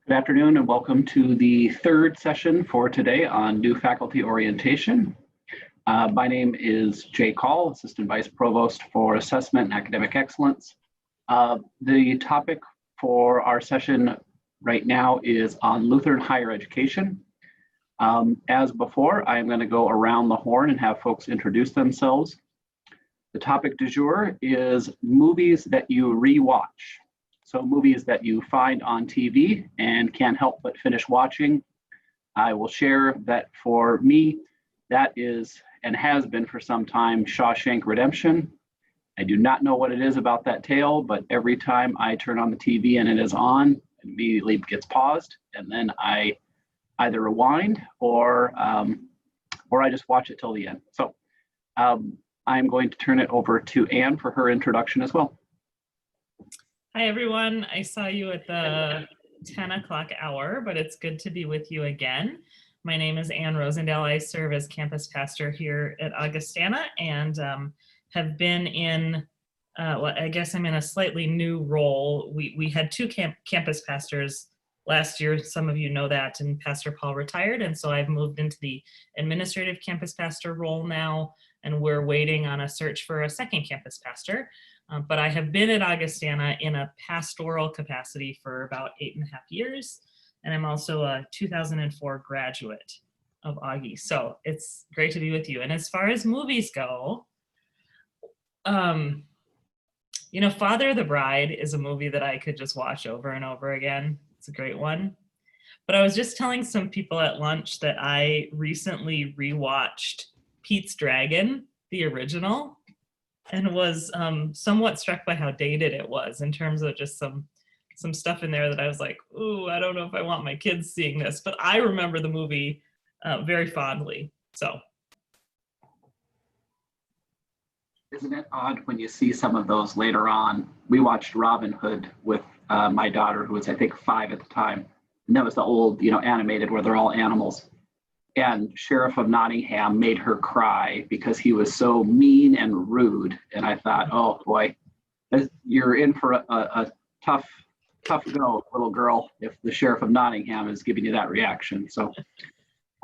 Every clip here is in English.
Good afternoon and welcome to the third session for today on new faculty orientation. My name is Jay Call, Assistant Vice Provost for Assessment and Academic Excellence. The topic for our session right now is on Lutheran higher education. As before, I am going to go around the horn and have folks introduce themselves. The topic du jour is movies that you rewatch. So movies that you find on TV and can't help but finish watching. I will share that for me, that is and has been for some time Shawshank Redemption. I do not know what it is about that tale, but every time I turn on the TV and it is on, it immediately gets paused, and then I either rewind or I just watch it till the end. So I'm going to turn it over to Anne for her introduction as well. Hi, everyone. I saw you at the 10 o'clock hour, but it's good to be with you again. My name is Anne Rosendahl. I serve as campus pastor here at Augustana and have been in, well, I guess I'm in a slightly new role. We had two campus pastors last year. Some of you know that, and Pastor Paul retired. And so I've moved into the administrative campus pastor role now, and we're waiting on a search for a second campus pastor. But I have been at Augustana in a pastoral capacity for about 8.5 years. And I'm also a 2004 graduate of Augie. So it's great to be with you. And as far as movies go, you know, Father of the Bride is a movie that I could just watch over and over again. It's a great one. But I was just telling some people at lunch that I recently rewatched Pete's Dragon, the original, and was somewhat struck by how dated it was in terms of just some stuff in there that I was like, ooh, I don't know if I want my kids seeing this, but I remember the movie very fondly, so. Isn't it odd when you see some of those later on? We watched Robin Hood with my daughter, who was, I think, 5 at the time. And that was the old, animated where they're all animals. And Sheriff of Nottingham made her cry because he was so mean and rude. And I thought, oh boy, you're in for a tough go, little girl, if the Sheriff of Nottingham is giving you that reaction. So,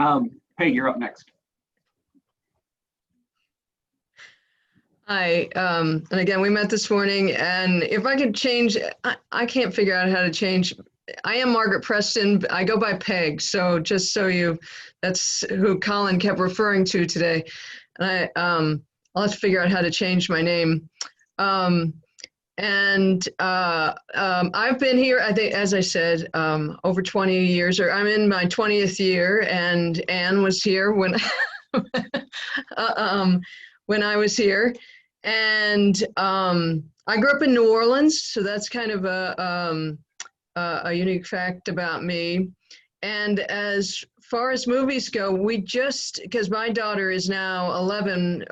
Peg, you're up next. Hi, and again, we met this morning, and if I could change, I can't figure out how to change. I am Margaret Preston. I go by Peg, so just so that's who Colin kept referring to today. And I'll have to figure out how to change my name. I've been here, I think, as I said, over 20 years, or I'm in my 20th year, and Anne was here when, when I was here. And I grew up in New Orleans, so that's kind of a unique fact about me. And as far as movies go, because my daughter is now 11,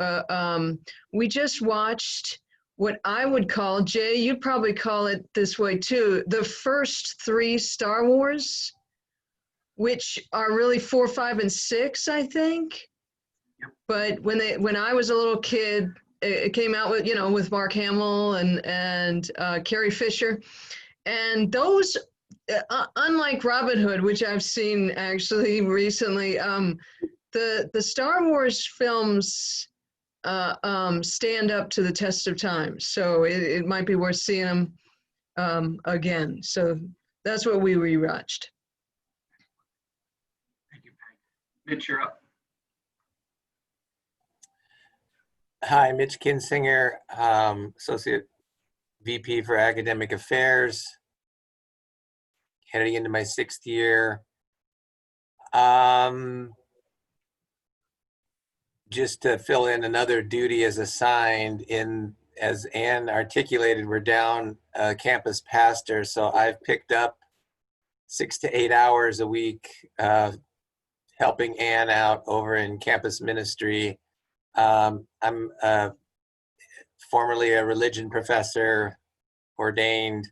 we just watched what I would call, Jay, you'd probably call it this way too, the first 3 Star Wars, which are really 4, 5, and 6, I think. Yep. But when I was a little kid, it came out with, with Mark Hamill and Carrie Fisher. And those, unlike Robin Hood, which I've seen actually recently, the Star Wars films stand up to the test of time. So it might be worth seeing them again. So that's what we rewatched. Thank you, Peg. Mitch, you're up. Hi, Mitch Kinsinger, Associate VP for Academic Affairs, heading into my 6th year. Just to fill in another duty as assigned, as Anne articulated, we're down a campus pastor, so I've picked up 6 to 8 hours a week helping Anne out over in campus ministry. I'm formerly a religion professor, ordained,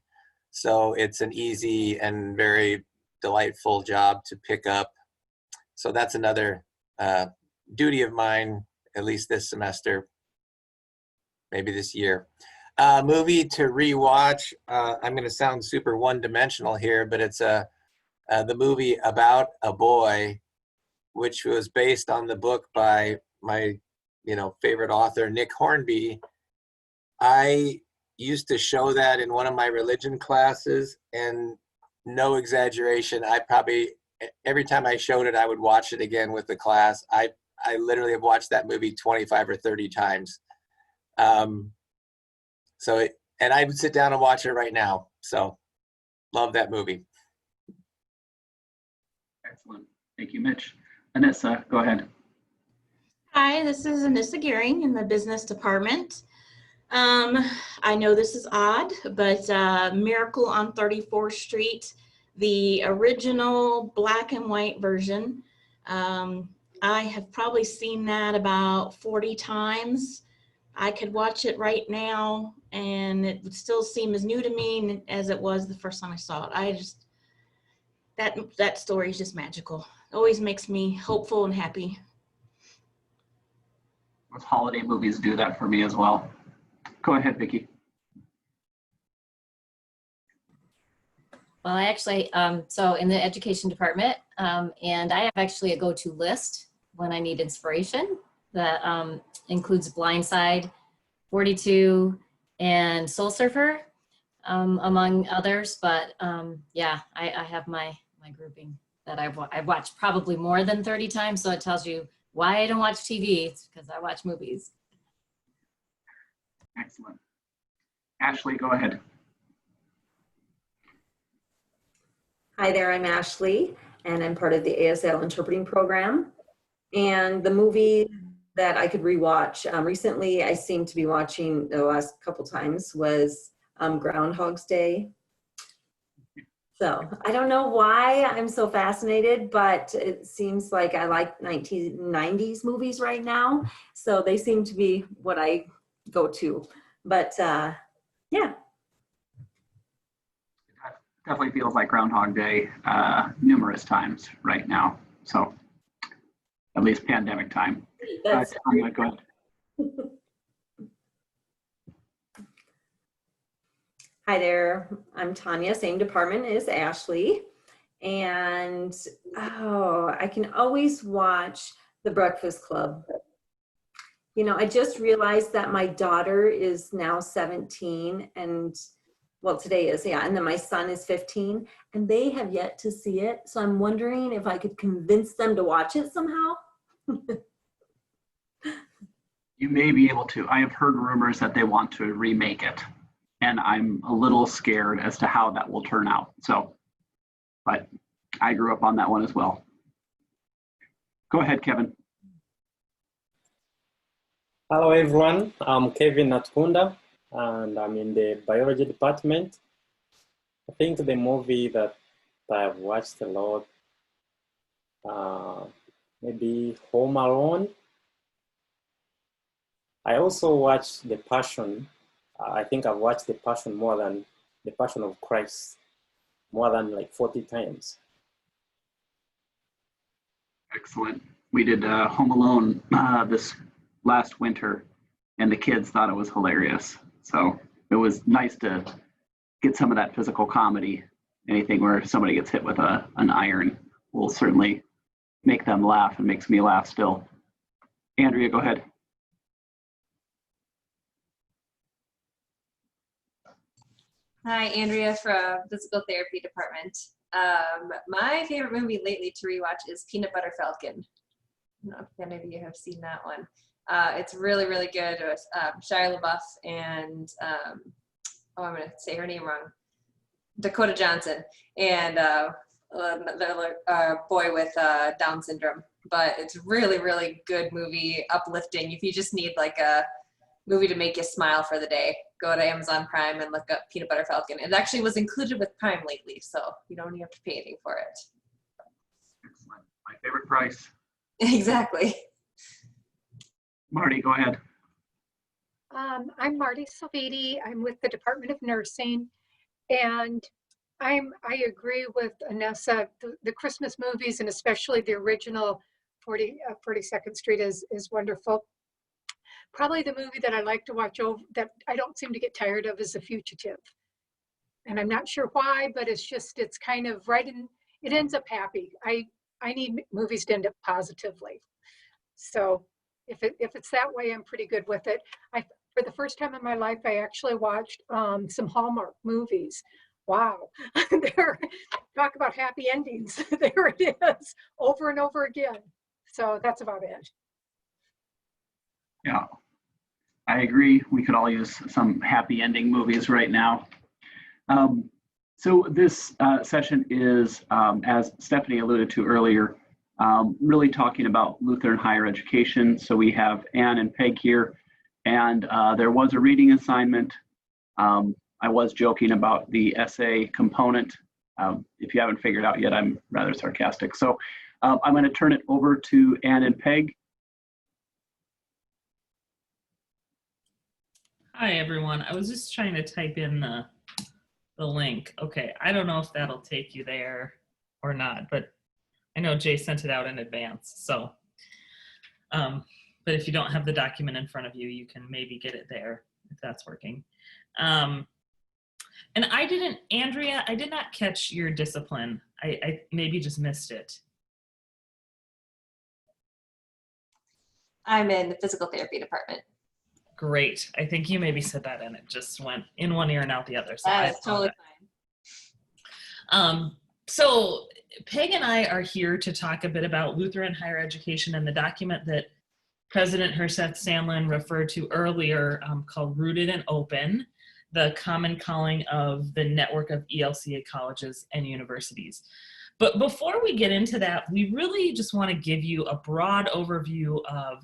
so it's an easy and very delightful job to pick up. So that's another duty of mine, at least this semester, maybe this year. Movie to rewatch. I'm going to sound super one-dimensional here, but it's a the movie About a Boy, which was based on the book by my, favorite author, Nick Hornby. I used to show that in one of my religion classes, and no exaggeration, I probably, every time I showed it, I would watch it again with the class. I literally have watched that movie 25 or 30 times. And I would sit down and watch it right now. So love that movie. Excellent. Thank you, Mitch. Anissa, go ahead. Hi, this is Anissa Gehring in the business department. I know this is odd, but Miracle on 34th Street, the original black and white version. I have probably seen that about 40 times. I could watch it right now and it would still seem as new to me as it was the first time I saw it. That story is just magical. It always makes me hopeful and happy. Those holiday movies do that for me as well. Go ahead, Vicki. Well, I actually, so in the education department, and I have actually a go-to list when I need inspiration that includes Blindside, 42, and Soul Surfer, among others. But yeah, I have my grouping that I've watched probably more than 30 times. So it tells you why I don't watch TV. It's because I watch movies. Excellent. Ashley, go ahead. Hi there, I'm Ashley, and I'm part of the ASL interpreting program. And the movie that I could rewatch, recently I seem to be watching the last couple times was Groundhog's Day. So I don't know why I'm so fascinated, but it seems like I like 1990s movies right now. So they seem to be what I go to. But yeah. Definitely feels like Groundhog Day numerous times right now. So at least pandemic time. That's Tanya, go ahead. Hi there, I'm Tanya, same department as Ashley. And I can always watch The Breakfast Club. You know, I just realized that my daughter is now 17 and, well, today is, yeah, and then my son is 15 and they have yet to see it. So I'm wondering if I could convince them to watch it somehow. You may be able to. I have heard rumors that they want to remake it, and I'm a little scared as to how that will turn out. So, but I grew up on that one as well. Go ahead, Kevin. Hello everyone, I'm Kevin Natkunda and I'm in the biology department. I think the movie that I've watched a lot, maybe Home Alone. I also watched The Passion. I think I've watched The Passion more than The Passion of Christ, more than like 40 times. Excellent. We did Home Alone this last winter, and the kids thought it was hilarious. So it was nice to get some of that physical comedy. Anything where somebody gets hit with an iron will certainly make them laugh, and makes me laugh still. Andrea, go ahead. Hi, Andrea from Physical Therapy Department. My favorite movie lately to rewatch is Peanut Butter Falcon. I don't know if any of you have seen that one. It's really, really good. It was Shia LaBeouf and, I'm going to say her name wrong, Dakota Johnson, and the boy with Down syndrome. But it's really, really good movie, uplifting. If you just need like a movie to make you smile for the day, go to Amazon Prime and look up Peanut Butter Falcon. It actually was included with Prime lately, so you don't even have to pay anything for it. Excellent. My favorite price. Exactly. Marty, go ahead. I'm Marty Salviti. I'm with the Department of Nursing, and I agree with Anessa. The Christmas movies, and especially the original 42nd Street, is wonderful. Probably the movie that I like to watch over that I don't seem to get tired of is The Fugitive, and I'm not sure why, but it's kind of right it ends up happy. I need movies to end up positively. So if it's that way, I'm pretty good with it. For the first time in my life, I actually watched some Hallmark movies. Wow, talk about happy endings. There it is, over and over again. So that's about it. Yeah, I agree. We could all use some happy ending movies right now. So this session is, as Stephanie alluded to earlier, really talking about Lutheran higher education. So we have Ann and Peg here, and there was a reading assignment. I was joking about the essay component. If you haven't figured out yet, I'm rather sarcastic. So I'm going to turn it over to Ann and Peg. Hi, everyone. I was just trying to type in the link. Okay, I don't know if that'll take you there or not, but I know Jay sent it out in advance. So, but if you don't have the document in front of you, you can maybe get it there if that's working. And Andrea, I did not catch your discipline. I maybe just missed it. I'm in the physical therapy department. Great. I think you maybe said that and it just went in one ear and out the other. So That's totally fine. So Peg and I are here to talk a bit about Lutheran higher education and the document that President Herseth Sandlin referred to earlier, called Rooted and Open, the common calling of the network of ELCA colleges and universities. But before we get into that, we really just want to give you a broad overview of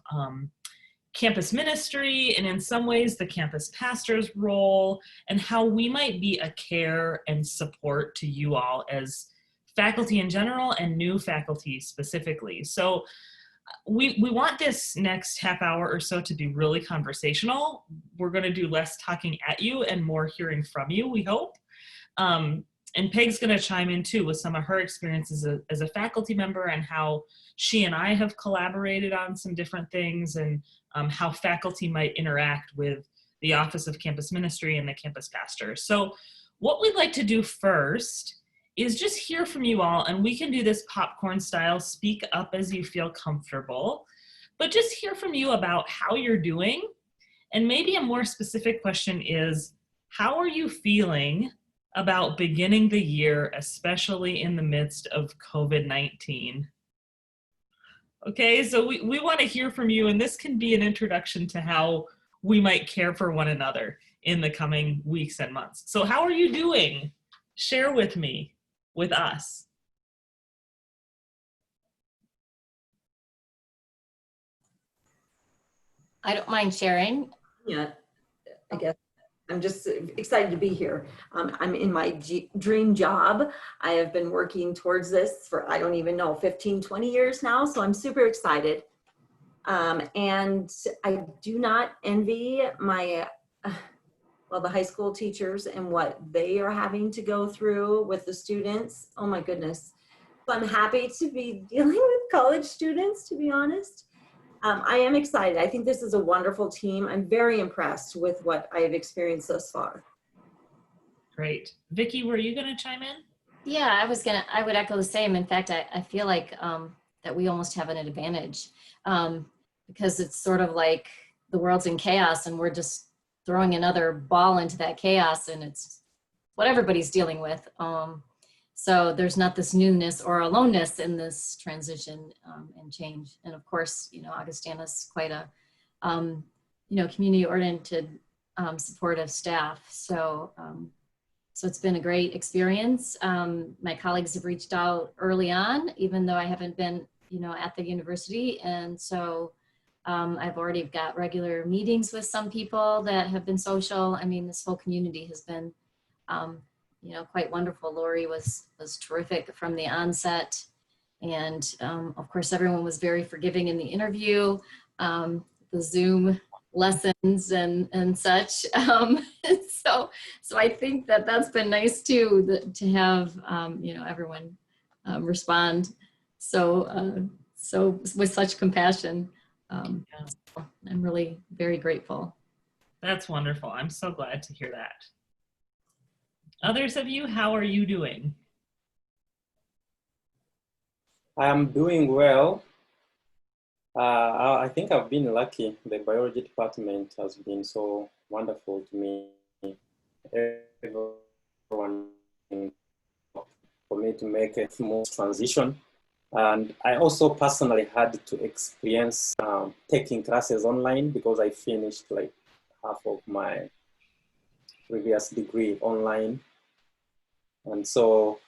campus ministry, and in some ways the campus pastor's role, and how we might be a care and support to you all as faculty in general and new faculty specifically. So we want this next half hour or so to be really conversational. We're going to do less talking at you and more hearing from you, we hope. And Peg's going to chime in too with some of her experiences as a faculty member and how she and I have collaborated on some different things, and how faculty might interact with the Office of Campus Ministry and the campus pastor. So what we'd like to do first is just hear from you all, and we can do this popcorn style, speak up as you feel comfortable, but just hear from you about how you're doing. And maybe a more specific question is, how are you feeling about beginning the year, especially in the midst of COVID-19? Okay, so we want to hear from you, and this can be an introduction to how we might care for one another in the coming weeks and months. So how are you doing? Share with me, with us. I don't mind sharing. Yeah, I guess I'm just excited to be here. I'm in my dream job. I have been working towards this for, I don't even know, 15, 20 years now. So I'm super excited. And I do not envy my, the high school teachers and what they are having to go through with the students. Oh my goodness. So I'm happy to be dealing with college students, to be honest. I am excited. I think this is a wonderful team. I'm very impressed with what I have experienced thus far. Great. Vicki, were you going to chime in? Yeah, I would echo the same. In fact, I feel like that we almost have an advantage because it's sort of like the world's in chaos and we're just throwing another ball into that chaos, and it's what everybody's dealing with. So there's not this newness or aloneness in this transition and change. And of course, Augustana's quite a, community-oriented, supportive staff. So, so it's been a great experience. My colleagues have reached out early on, even though I haven't been, at the university. And so I've already got regular meetings with some people that have been social. I mean, this whole community has been, quite wonderful. Lori was terrific from the onset. And of course, everyone was very forgiving in the interview, the Zoom lessons and such. So I think that's been nice too, to have, everyone respond. So with such compassion. I'm really very grateful. That's wonderful. I'm so glad to hear that. Others of you, how are you doing? I'm doing well. I think I've been lucky. The biology department has been so wonderful to me. Everyone for me to make a smooth transition. And I also personally had to experience taking classes online because I finished like half of my previous degree online. And so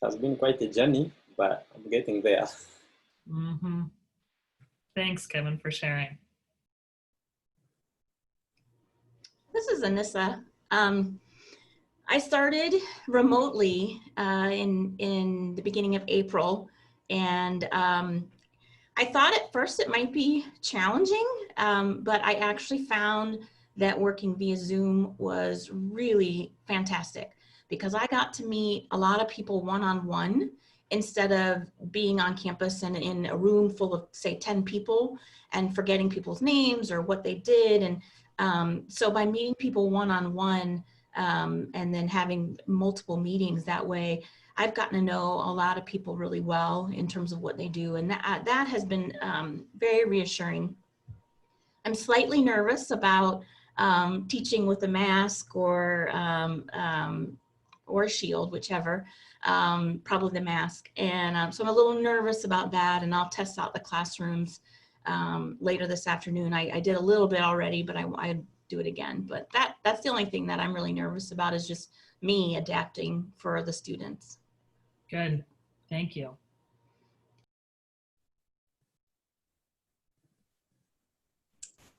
it has been quite a journey, but I'm getting there. Mm-hmm. Thanks, Kevin, for sharing. This is Anissa. I started remotely in the beginning of April, and I thought at first it might be challenging, but I actually found that working via Zoom was really fantastic because I got to meet a lot of people one-on-one instead of being on campus and in a room full of, say, 10 people and forgetting people's names or what they did. And so by meeting people one-on-one and then having multiple meetings that way, I've gotten to know a lot of people really well in terms of what they do. And that has been very reassuring. I'm slightly nervous about teaching with a mask or a shield, whichever, probably the mask. And so I'm a little nervous about that, and I'll test out the classrooms later this afternoon. I did a little bit already, but I do it again. But that's the only thing that I'm really nervous about is just me adapting for the students. Good. Thank you.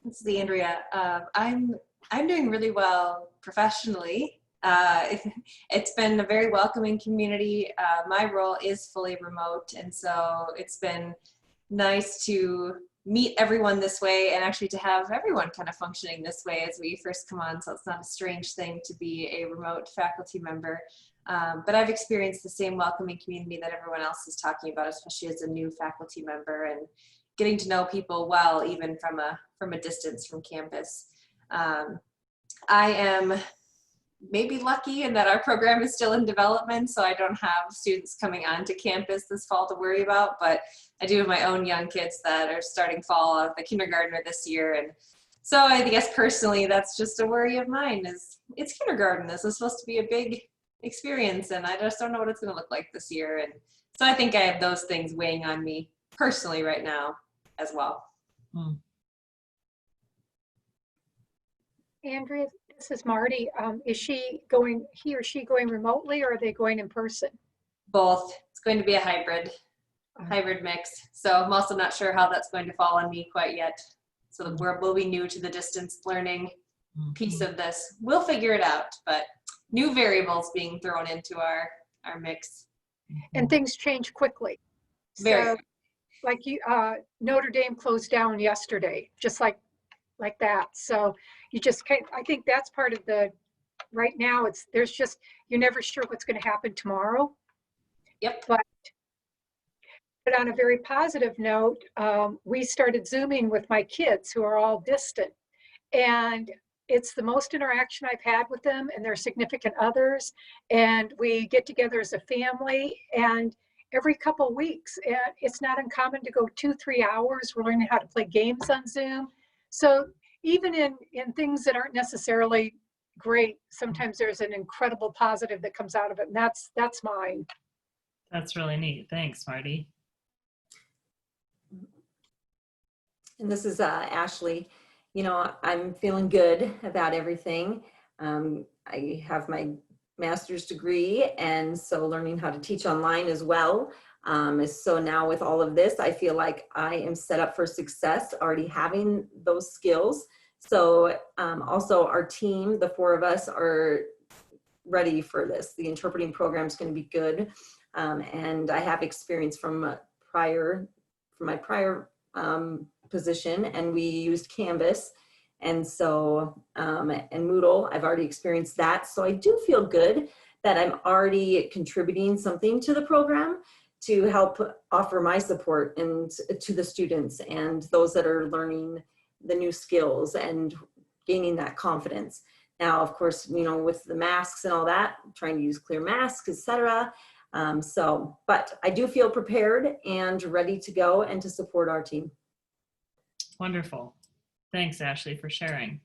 This is Andrea. I'm doing really well professionally. It's been a very welcoming community. My role is fully remote, and so it's been nice to meet everyone this way and actually to have everyone kind of functioning this way as we first come on, so it's not a strange thing to be a remote faculty member. But I've experienced the same welcoming community that everyone else is talking about, especially as a new faculty member, and getting to know people well, even from a distance from campus. I am maybe lucky in that our program is still in development, so I don't have students coming onto campus this fall to worry about, but I do have my own young kids that are starting fall of the kindergartner this year. And so I guess personally, that's just a worry of mine is it's kindergarten. This is supposed to be a big experience, and I just don't know what it's going to look like this year. And so I think I have those things weighing on me personally right now as well. Andrea, this is Marty. Is he or she going remotely, or are they going in person? Both. It's going to be a hybrid mix. So I'm also not sure how that's going to fall on me quite yet. So we'll be new to the distance learning piece of this. We'll figure it out, but new variables being thrown into our mix. And things change quickly. Very. So, like Notre Dame closed down yesterday, just like that. So you just can't, I think that's part of right now you're never sure what's going to happen tomorrow. Yep. But on a very positive note, we started Zooming with my kids who are all distant. And it's the most interaction I've had with them and their significant others. And we get together as a family, and every couple of weeks, and it's not uncommon to go 2-3 hours. We're learning how to play games on Zoom. So even in things that aren't necessarily great, sometimes there's an incredible positive that comes out of it. And that's mine. That's really neat. Thanks, Marty. And this is Ashley. You know, I'm feeling good about everything. I have my master's degree, and so learning how to teach online as well. So now with all of this, I feel like I am set up for success, already having those skills. So also our team, the 4 of us, are ready for this. The interpreting program is going to be good. And I have experience from my prior position, and we used Canvas. And so, and Moodle, I've already experienced that. So I do feel good that I'm already contributing something to the program to help offer my support and to the students and those that are learning the new skills and gaining that confidence. Now, of course, you know, with the masks and all that, trying to use clear masks, etc. But I do feel prepared and ready to go and to support our team. Wonderful. Thanks, Ashley, for sharing.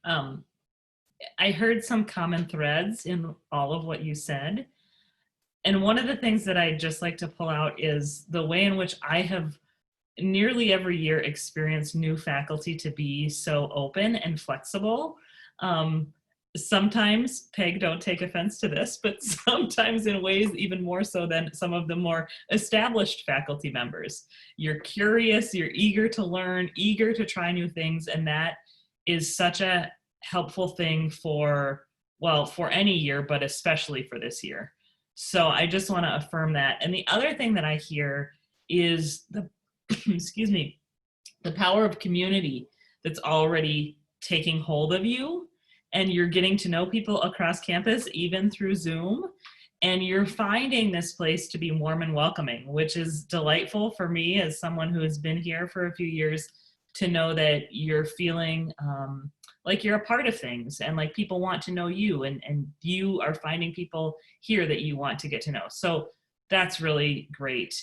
I heard some common threads in all of what you said. And one of the things that I'd just like to pull out is the way in which I have nearly every year experienced new faculty to be so open and flexible. Sometimes, Peg, don't take offense to this, but sometimes in ways even more so than some of the more established faculty members. You're curious, you're eager to learn, eager to try new things, and that is such a helpful thing for, well, for any year, but especially for this year. So I just want to affirm that. And the other thing that I hear is the, excuse me, the power of community that's already taking hold of you. And you're getting to know people across campus, even through Zoom. And you're finding this place to be warm and welcoming, which is delightful for me as someone who has been here for a few years to know that you're feeling like you're a part of things and like people want to know you, and you are finding people here that you want to get to know. So that's really great.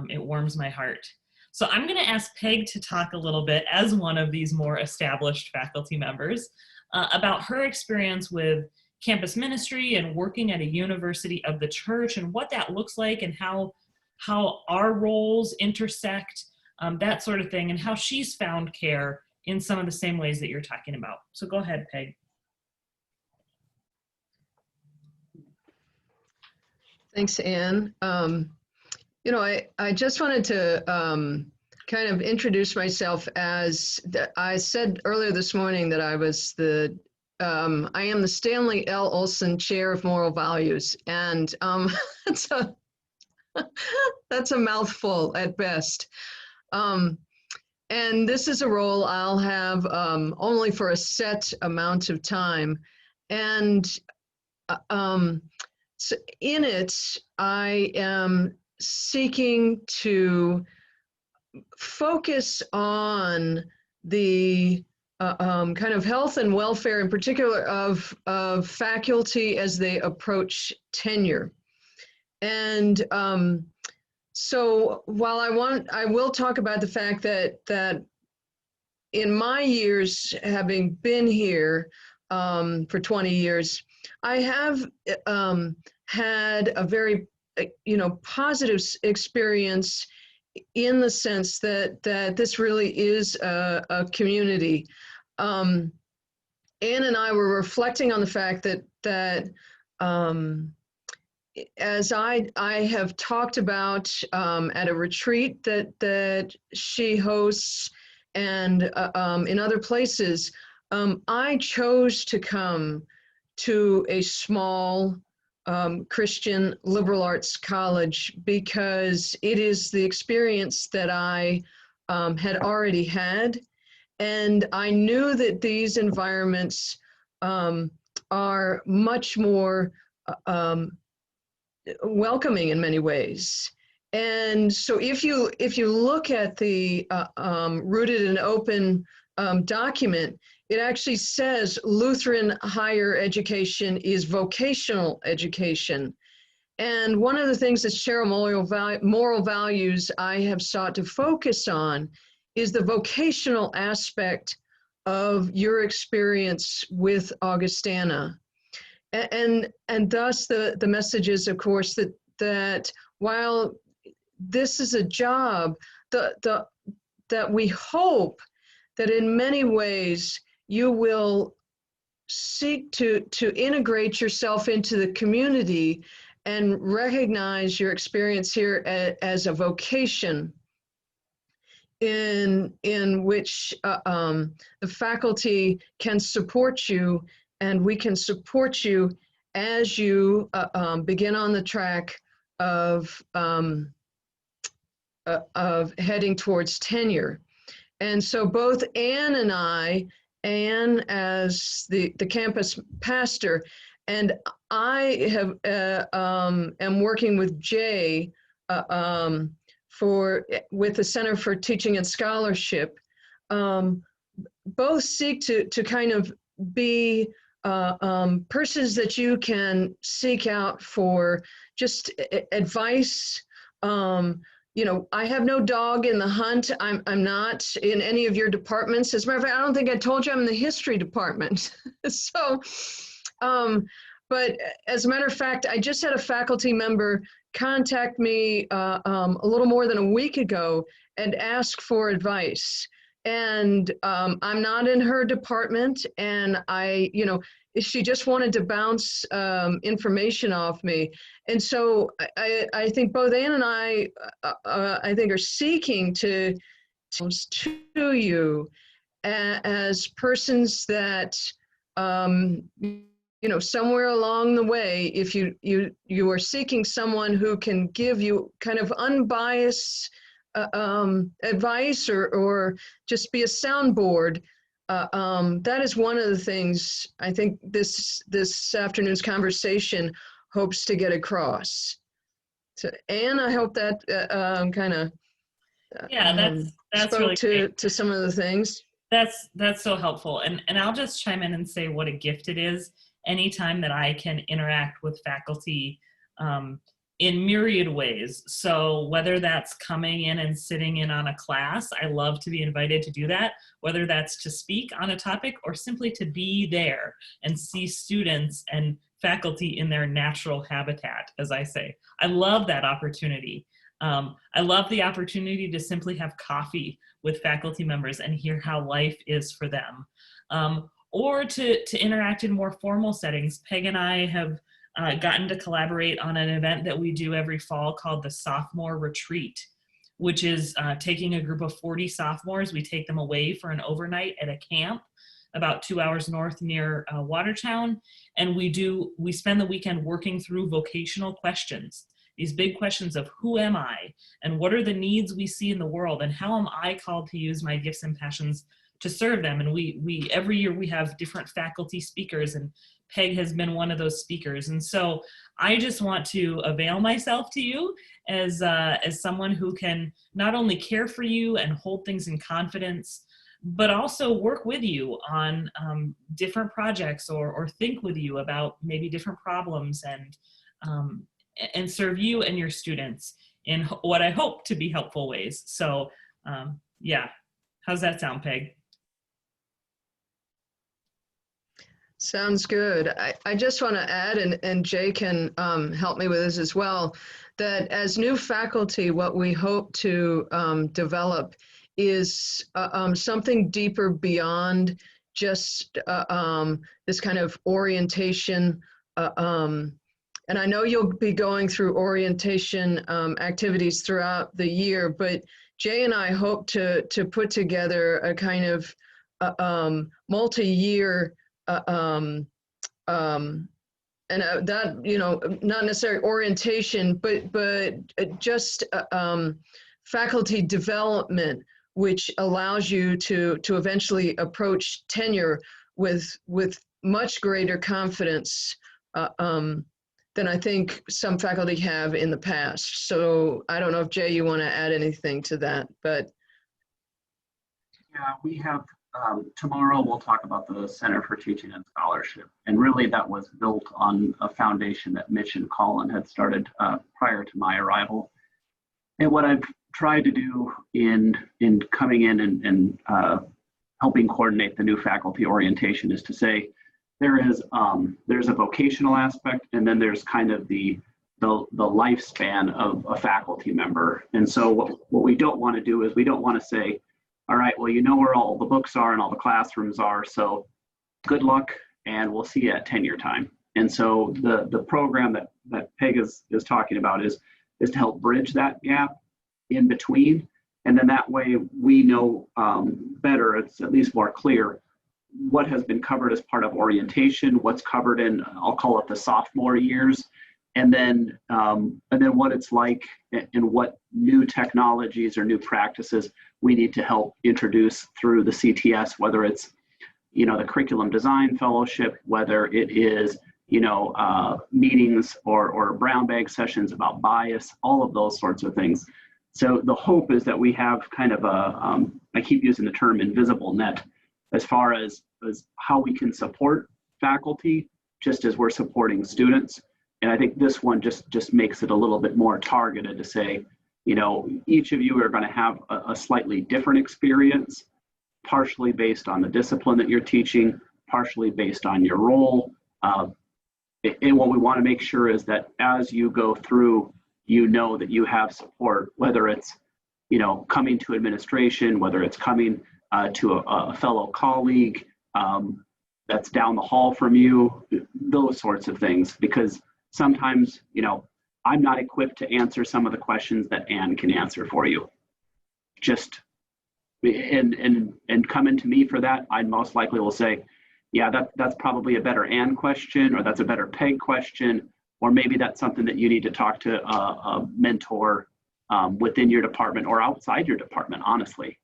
It warms my heart. So I'm going to ask Peg to talk a little bit as one of these more established faculty members about her experience with campus ministry and working at a university of the church and what that looks like and how our roles intersect, that sort of thing, and how she's found care in some of the same ways that you're talking about. So go ahead, Peg. Thanks, Anne. You know, I just wanted to kind of introduce myself as I said earlier this morning that I was I am the Stanley L. Olson Chair of Moral Values, and that's a mouthful at best. And this is a role I'll have only for a set amount of time, and so in it, I am seeking to focus on the kind of health and welfare, in particular of faculty as they approach tenure. And so while I will talk about the fact that in my years, having been here for 20 years, I have had a very positive experience in the sense that this really is a community. Anne and I were reflecting on the fact that as I have talked about at a retreat that she hosts and in other places, I chose to come to a small Christian liberal arts college because it is the experience that I had already had. And I knew that these environments are much more welcoming in many ways. And so if you look at the Rooted and Open document, it actually says Lutheran higher education is vocational education. And one of the things that share moral values I have sought to focus on is the vocational aspect of your experience with Augustana. And thus the message is, of course, that while this is a job, that we hope that in many ways you will seek to integrate yourself into the community and recognize your experience here as a vocation in which the faculty can support you, and we can support you as you begin on the track of heading towards tenure. And so both Anne and I, Anne as the campus pastor, and I have am working with Jay with the Center for Teaching and Scholarship, both seek to kind of be persons that you can seek out for just advice. You know, I have no dog in the hunt. I'm not in any of your departments. As a matter of fact, I don't think I told you I'm in the history department. So, but as a matter of fact, I just had a faculty member contact me a little more than a week ago and ask for advice. And I'm not in her department, and you know, she just wanted to bounce information off me. And so I think both Ann and I think are seeking to you as persons that, you know, somewhere along the way, if you are seeking someone who can give you kind of unbiased advice or just be a soundboard, that is one of the things I think this afternoon's conversation hopes to get across. So, Anne, I hope that kind of that's spoke really great. to some of the things. That's so helpful. And I'll just chime in and say what a gift it is anytime that I can interact with faculty in myriad ways. So whether that's coming in and sitting in on a class, I love to be invited to do that, whether that's to speak on a topic or simply to be there and see students and faculty in their natural habitat, as I say. I love that opportunity. I love the opportunity to simply have coffee with faculty members and hear how life is for them. Or to interact in more formal settings. Peg and I have gotten to collaborate on an event that we do every fall called the Sophomore Retreat, which is taking a group of 40 sophomores. We take them away for an overnight at a camp about 2 hours north near Watertown. And we spend the weekend working through vocational questions, these big questions of who am I and what are the needs we see in the world and how am I called to use my gifts and passions to serve them. And we every year we have different faculty speakers, and Peg has been one of those speakers. And so I just want to avail myself to you as someone who can not only care for you and hold things in confidence, but also work with you on different projects or think with you about maybe different problems and serve you and your students in what I hope to be helpful ways. So yeah, how's that sound, Peg? Sounds good. I just want to add, and Jay can help me with this as well, that as new faculty, what we hope to develop is something deeper beyond just this kind of orientation. And I know you'll be going through orientation activities throughout the year, but Jay and I hope to put together a kind of multi-year and that, you know, not necessarily orientation, but just faculty development, which allows you to eventually approach tenure with much greater confidence than I think some faculty have in the past. So I don't know if Jay, you want to add anything to that, but. Yeah, we have, tomorrow we'll talk about the Center for Teaching and Scholarship. And really that was built on a foundation that Mitch and Colin had started prior to my arrival. And what I've tried to do in coming in and helping coordinate the new faculty orientation is to say, there's a vocational aspect, and then there's kind of the lifespan of a faculty member. And so what we don't want to do is we don't want to say, all right, well, you know where all the books are and all the classrooms are, so good luck, and we'll see you at tenure time. And so the program that Peg is talking about is to help bridge that gap in between. And then that way we know better, it's at least more clear, what has been covered as part of orientation, what's covered in, I'll call it the sophomore years, and then what it's like and what new technologies or new practices we need to help introduce through the CTS, whether it's, you know, the curriculum design fellowship, whether it is, you know, meetings or brown bag sessions about bias, all of those sorts of things. So the hope is that we have kind of a, I keep using the term invisible net, as far as how we can support faculty, just as we're supporting students. And I think this one just makes it a little bit more targeted to say, you know, each of you are going to have a slightly different experience, partially based on the discipline that you're teaching, partially based on your role. And what we want to make sure is that as you go through, you know that you have support, whether it's, you know, coming to administration, whether it's coming to a fellow colleague that's down the hall from you, those sorts of things. Because sometimes, you know, I'm not equipped to answer some of the questions that Ann can answer for you. Just, and coming to me for that, I most likely will say, yeah, that's probably a better Ann question, or that's a better Peg question, or maybe that's something that you need to talk to a mentor within your department or outside your department, honestly.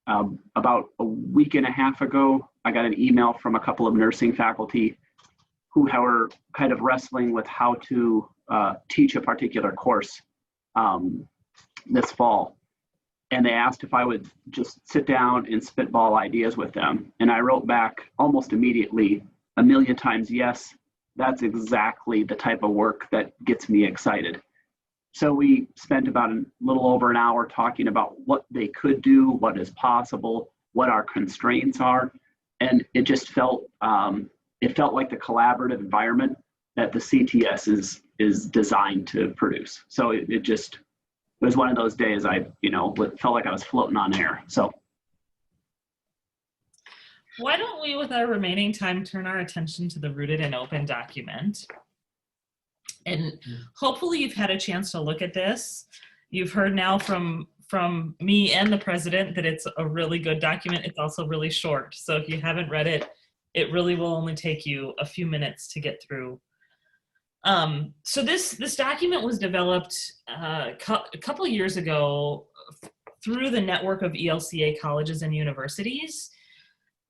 About a week and a half ago, I got an email from a couple of nursing faculty who were kind of wrestling with how to teach a particular course this fall. And they asked if I would just sit down and spitball ideas with them. And I wrote back almost immediately, a million times, yes, that's exactly the type of work that gets me excited. So we spent about a little over an hour talking about what they could do, what is possible, what our constraints are. And it just felt, it felt like the collaborative environment that the CTS is designed to produce. So it was one of those days I, you know, felt like I was floating on air. So Why don't we, with our remaining time, turn our attention to the Rooted and Open document. And hopefully you've had a chance to look at this. You've heard now from me and the president that it's a really good document. It's also really short. So if you haven't read it, it really will only take you a few minutes to get through. So this document was developed a couple of years ago through the network of ELCA colleges and universities.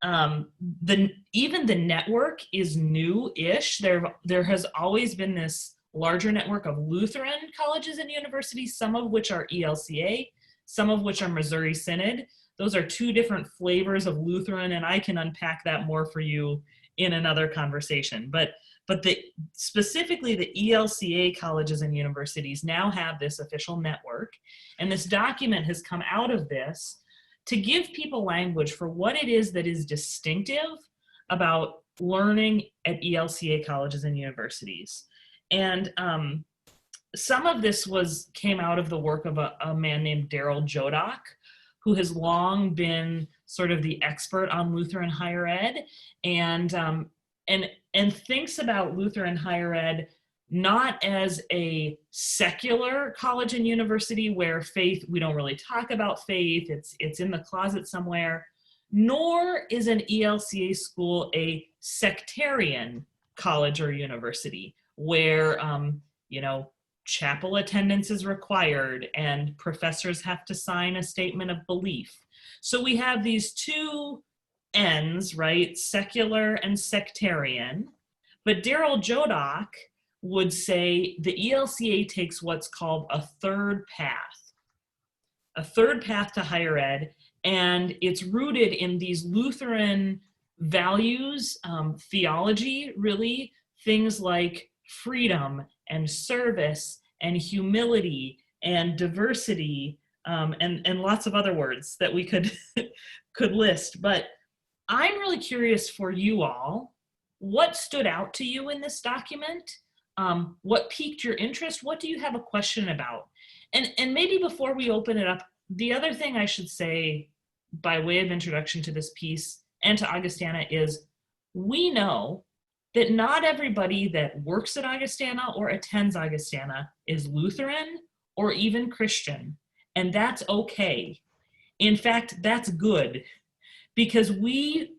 Even the network is new-ish. There has always been this larger network of Lutheran colleges and universities, some of which are ELCA, some of which are Missouri Synod. Those are two different flavors of Lutheran, and I can unpack that more for you in another conversation. But specifically the ELCA colleges and universities now have this official network, and this document has come out of this to give people language for what it is that is distinctive about learning at ELCA colleges and universities. And some of this came out of the work of a man named Daryl Jodock, who has long been sort of the expert on Lutheran higher ed, and thinks about Lutheran higher ed not as a secular college and university where faith, we don't really talk about faith, it's in the closet somewhere, nor is an ELCA school a sectarian college or university where, you know, chapel attendance is required and professors have to sign a statement of belief. So we have these two ends, right? Secular and sectarian. But Daryl Jodock would say the ELCA takes what's called a third path to higher ed, and it's rooted in these Lutheran values, theology, really, things like freedom and service and humility and diversity, and lots of other words that we could list. But I'm really curious for you all, what stood out to you in this document? What piqued your interest? What do you have a question about? And maybe before we open it up, the other thing I should say by way of introduction to this piece and to Augustana is we know that not everybody that works at Augustana or attends Augustana is Lutheran or even Christian, and that's okay. In fact, that's good, because we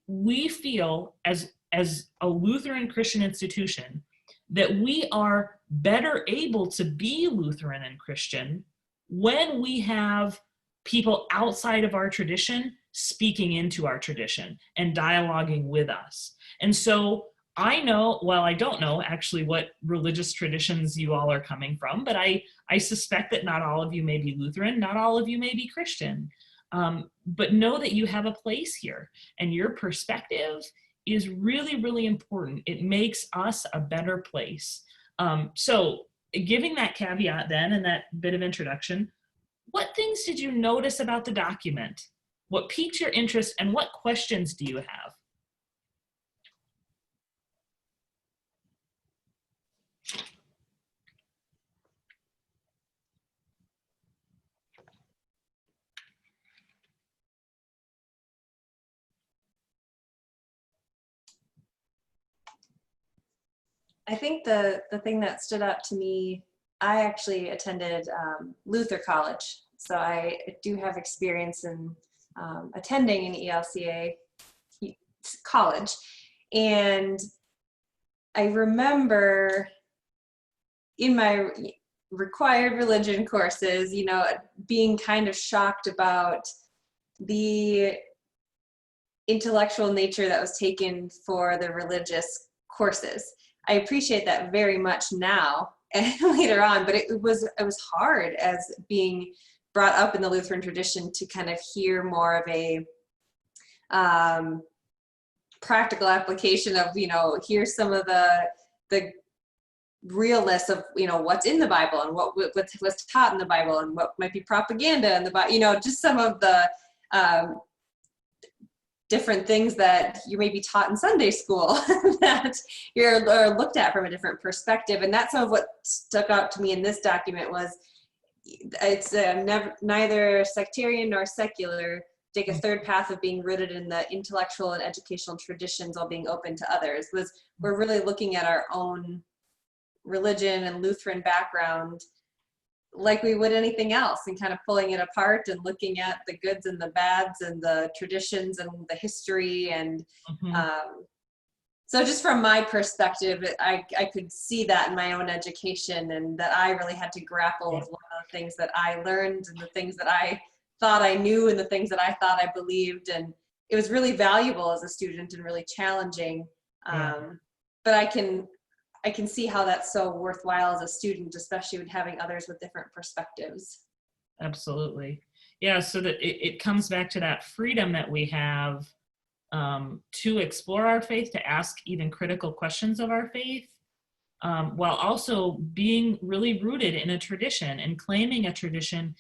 feel as a Lutheran Christian institution that we are better able to be Lutheran and Christian when we have people outside of our tradition speaking into our tradition and dialoguing with us. And so I know, well, I don't know actually what religious traditions you all are coming from, but I suspect that not all of you may be Lutheran, not all of you may be Christian, but know that you have a place here, and your perspective is really, really important. It makes us a better place. So giving that caveat then and that bit of introduction, what things did you notice about the document? What piqued your interest and what questions do you have? I think the thing that stood out to me, I actually attended Luther College, so I do have experience in attending an ELCA college, and I remember in my required religion courses, you know, being kind of shocked about the intellectual nature that was taken for the religious courses. I appreciate that very much now and later on, but it was hard as being brought up in the Lutheran tradition to kind of hear more of a practical application of, you know, here's some of the realness of, you know, what's in the Bible and what's taught in the Bible and what might be propaganda in the Bible, you know, just some of the different things that you may be taught in Sunday school that you're looked at from a different perspective. And that's some of what stuck out to me in this document was it's neither sectarian nor secular. Take a third path of being rooted in the intellectual and educational traditions while being open to others. We're really looking at our own religion and Lutheran background like we would anything else and kind of pulling it apart and looking at the goods and the bads and the traditions and the history. And so just from my perspective, I could see that in my own education and that I really had to grapple with one of the things that I learned and the things that I thought I knew and the things that I thought I believed. And it was really valuable as a student and really challenging. But I can see how that's so worthwhile as a student, especially with having others with different perspectives. Absolutely. Yeah, so that it comes back to that freedom that we have to explore our faith, to ask even critical questions of our faith, while also being really rooted in a tradition and claiming a tradition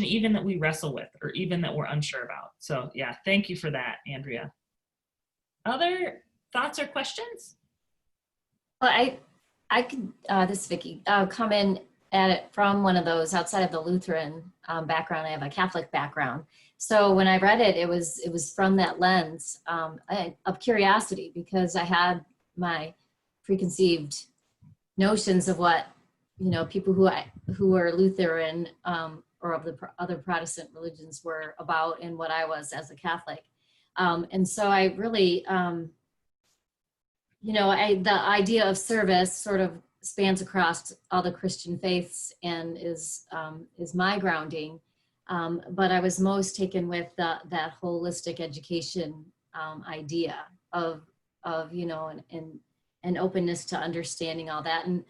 even that we wrestle with or even that we're unsure about. So yeah, thank you for that, Andrea. Other thoughts or questions? Well, I could, this is Vicki, come in at it from one of those outside of the Lutheran background. I have a Catholic background. So when I read it, it was from that lens of curiosity, because I had my preconceived notions of what, you know, people who were Lutheran or of the other Protestant religions were about and what I was as a Catholic. And so I really, you know, the idea of service sort of spans across all the Christian faiths and is my grounding. But I was most taken with that holistic education idea of you know, and openness to understanding all that. And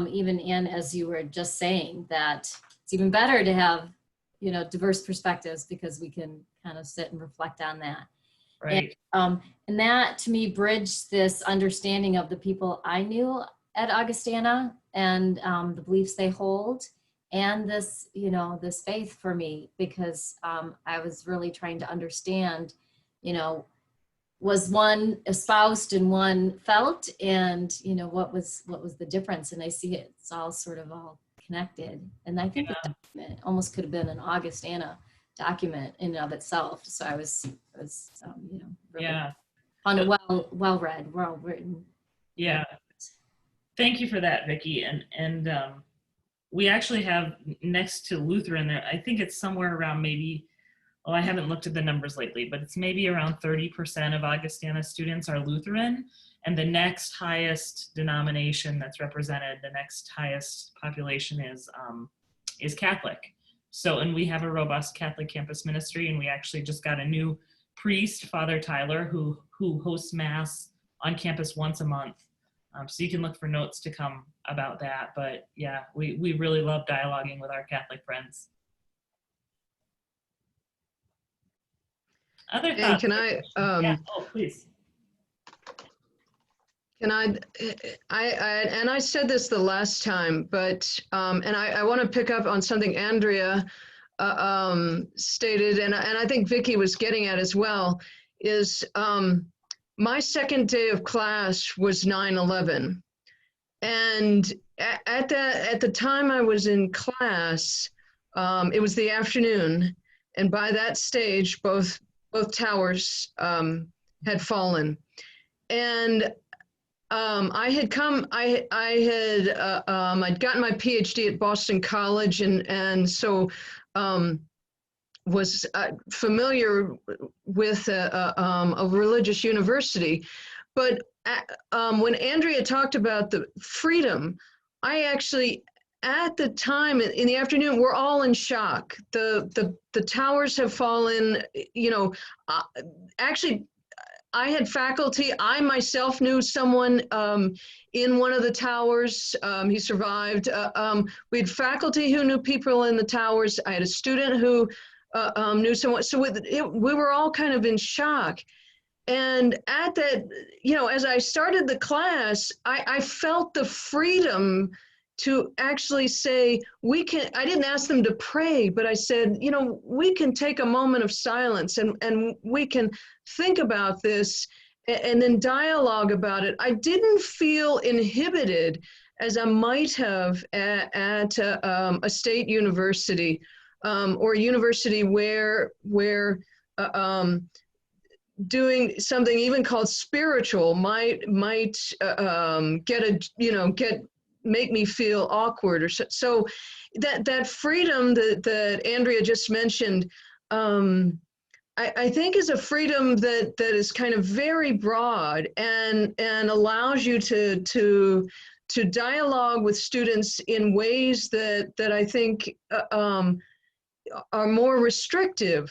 even Anne, as you were just saying, that it's even better to have, you know, diverse perspectives because we can kind of sit and reflect on that. Right. And that to me bridged this understanding of the people I knew at Augustana and the beliefs they hold, and this, you know, this faith for me, because I was really trying to understand, you know, was one espoused and one felt, and, you know, what was the difference? And I see it's all sort of all connected. And I think the document almost could have been an Augustana document in and of itself. So I was you know, really on a well read, well written. Yeah. Thank you for that, Vicki. And we actually have next to Lutheran there, I think it's somewhere around maybe, I haven't looked at the numbers lately, but it's maybe around 30% of Augustana students are Lutheran. And the next highest denomination that's represented, the next highest population is Catholic. So, and we have a robust Catholic campus ministry, and we actually just got a new priest, Father Tyler, who hosts Mass on campus once a month. So you can look for notes to come about that. But yeah, we really love dialoguing with our Catholic friends. Other thoughts? And can I, yeah. Oh, please. Can and I said this the last time, but, and I want to pick up on something Andrea stated, and I think Vicky was getting at as well, is my second day of class was 9/11. And at the time I was in class, it was the afternoon, and by that stage, both towers had fallen. And I'd gotten my PhD at Boston College, and so was familiar with a religious university. But when Andrea talked about the freedom, I actually, at the time in the afternoon, we're all in shock. The towers have fallen. You know, actually, I had faculty. I myself knew someone in one of the towers. He survived. We had faculty who knew people in the towers. I had a student who knew someone. So we were all kind of in shock. And at that, you know, as I started the class, I felt the freedom to actually say, I didn't ask them to pray, but I said, you know, we can take a moment of silence and we can think about this and then dialogue about it. I didn't feel inhibited as I might have at a state university or a university where doing something even called spiritual might make me feel awkward or so that freedom that Andrea just mentioned, I think is a freedom that is kind of very broad and allows you to dialogue with students in ways that I think are more restrictive,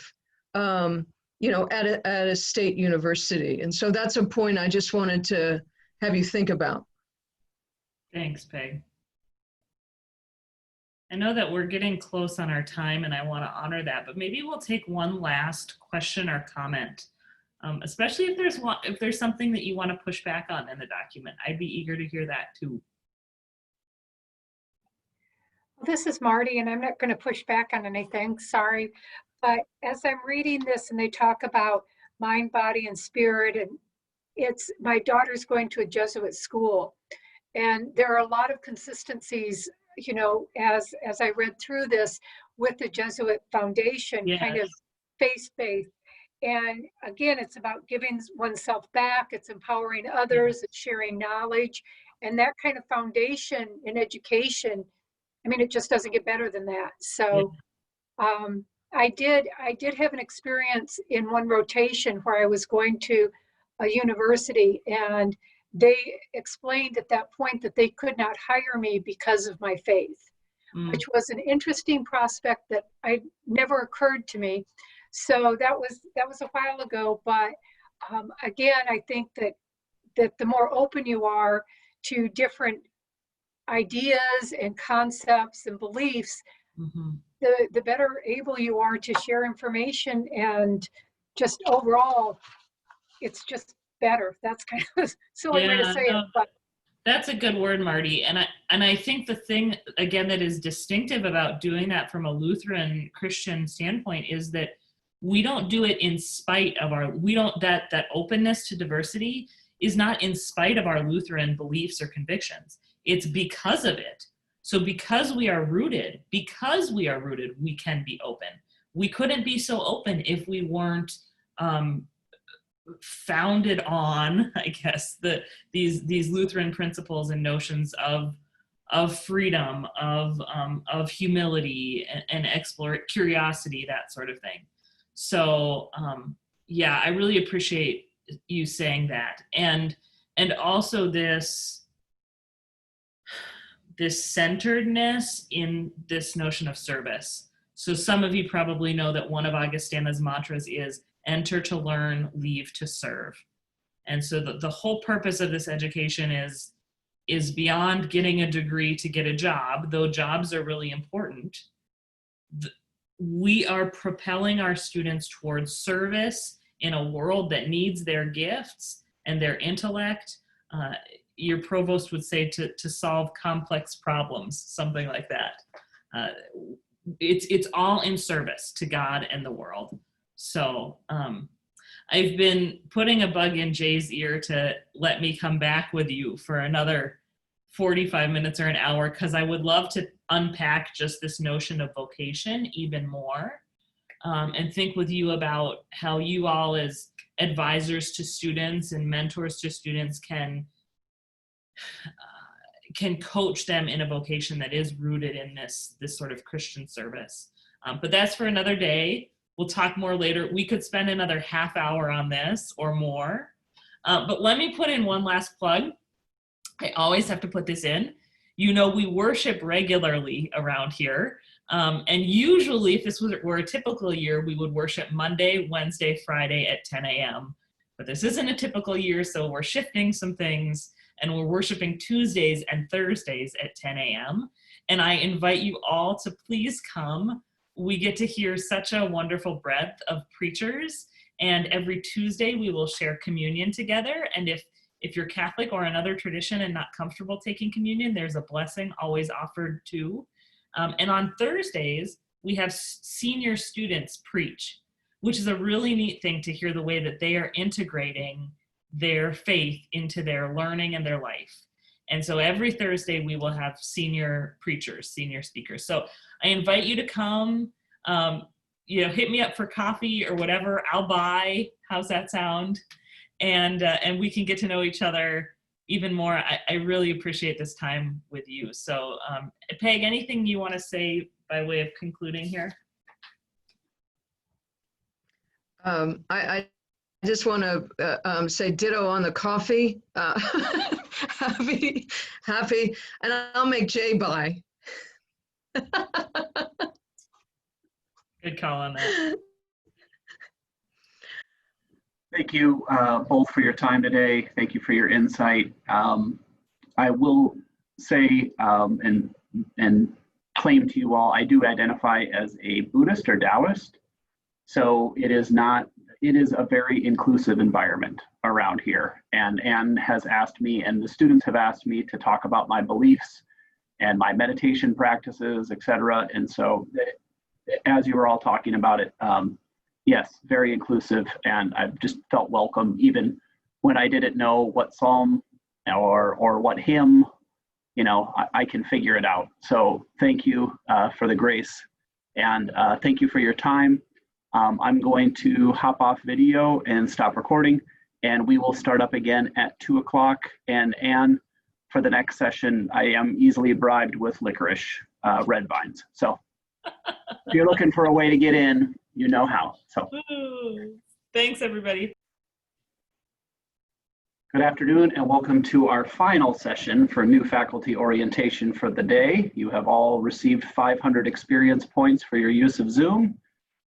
you know, at a state university. And so that's a point I just wanted to have you think about. Thanks, Peg. I know that we're getting close on our time and I want to honor that, but maybe we'll take one last question or comment, especially if there's something that you want to push back on in the document. I'd be eager to hear that too. This is Marty, and I'm not going to push back on anything, sorry. But as I'm reading this and they talk about mind, body, and spirit, and my daughter's going to a Jesuit school. And there are a lot of consistencies, you know, as I read through this with the Jesuit Foundation, Yes. kind of faith-based. And again, it's about giving oneself back, it's empowering others, it's sharing knowledge, and that kind of foundation in education, I mean, it just doesn't get better than that. So I did have an experience in one rotation where I was going to a university, and they explained at that point that they could not hire me because of my faith, which was an interesting prospect that never occurred to me. So that was a while ago, but again, I think that the more open you are to different ideas and concepts and beliefs, the better able you are to share information, and just overall, it's just better. That's kind of a silly way to say it, but that's a good word, Marty. And I think the thing, again, that is distinctive about doing that from a Lutheran Christian standpoint is that we don't do it in spite of that openness to diversity is not in spite of our Lutheran beliefs or convictions. It's because of it. So because we are rooted, we can be open. We couldn't be so open if we weren't founded on, I guess, these Lutheran principles and notions of freedom, of humility and curiosity, that sort of thing. So yeah, I really appreciate you saying that, and also this centeredness in this notion of service. So some of you probably know that one of Augustana's mantras is enter to learn, leave to serve. And so the whole purpose of this education is beyond getting a degree to get a job, though jobs are really important. We are propelling our students towards service in a world that needs their gifts and their intellect your provost would say to solve complex problems, something like that. It's all in service to God and the world. So I've been putting a bug in Jay's ear to let me come back with you for another 45 minutes or an hour, because I would love to unpack just this notion of vocation even more, and think with you about how you all as advisors to students and mentors to students can coach them in a vocation that is rooted in this sort of Christian service. But that's for another day. We'll talk more later. We could spend another half hour on this or more. But let me put in one last plug. I always have to put this in. You know, we worship regularly around here. And usually, if this were a typical year, we would worship Monday, Wednesday, Friday at 10 a.m. But this isn't a typical year, so we're shifting some things, and we're worshiping Tuesdays and Thursdays at 10 a.m. And I invite you all to please come. We get to hear such a wonderful breadth of preachers, and every Tuesday we will share communion together. And if you're Catholic or another tradition and not comfortable taking communion, there's a blessing always offered too. And on Thursdays, we have senior students preach, which is a really neat thing to hear the way that they are integrating their faith into their learning and their life. And so every Thursday we will have senior preachers, senior speakers. So I invite you to come, hit me up for coffee or whatever. I'll buy. How's that sound? And we can get to know each other even more. I really appreciate this time with you. So Peg, anything you want to say by way of concluding here? I just want to say ditto on the coffee. Happy, and I'll make Jay buy. Good call on that. Thank you both for your time today. Thank you for your insight. I will say and claim to you all, I do identify as a Buddhist or Taoist. So it is a very inclusive environment around here. And Anne has asked me, and the students have asked me to talk about my beliefs and my meditation practices, etc. And so as you were all talking about it, yes, very inclusive, and I've just felt welcome even when I didn't know what psalm or what hymn, I can figure it out. So thank you for the grace, and thank you for your time. I'm going to hop off video and stop recording, and we will start up again at 2 o'clock. And Anne, for the next session, I am easily bribed with licorice red vines. So if you're looking for a way to get in, you know how. So thanks, everybody. Good afternoon, and welcome to our final session for new faculty orientation for the day. You have all received 500 experience points for your use of Zoom.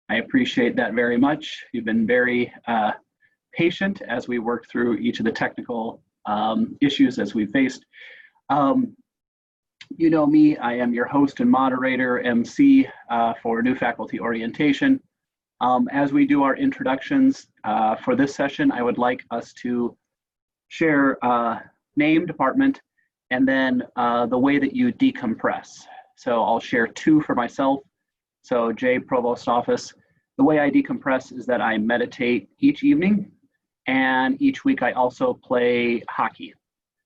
I appreciate that very much. You've been very patient as we work through each of the technical issues as we faced. You know me, I am your host and moderator, MC, for new faculty orientation. As we do our introductions for this session, I would like us to share name, department, and then the way that you decompress. So I'll share two for myself. So Jay, Provost Office. The way I decompress is that I meditate each evening, and each week I also play hockey.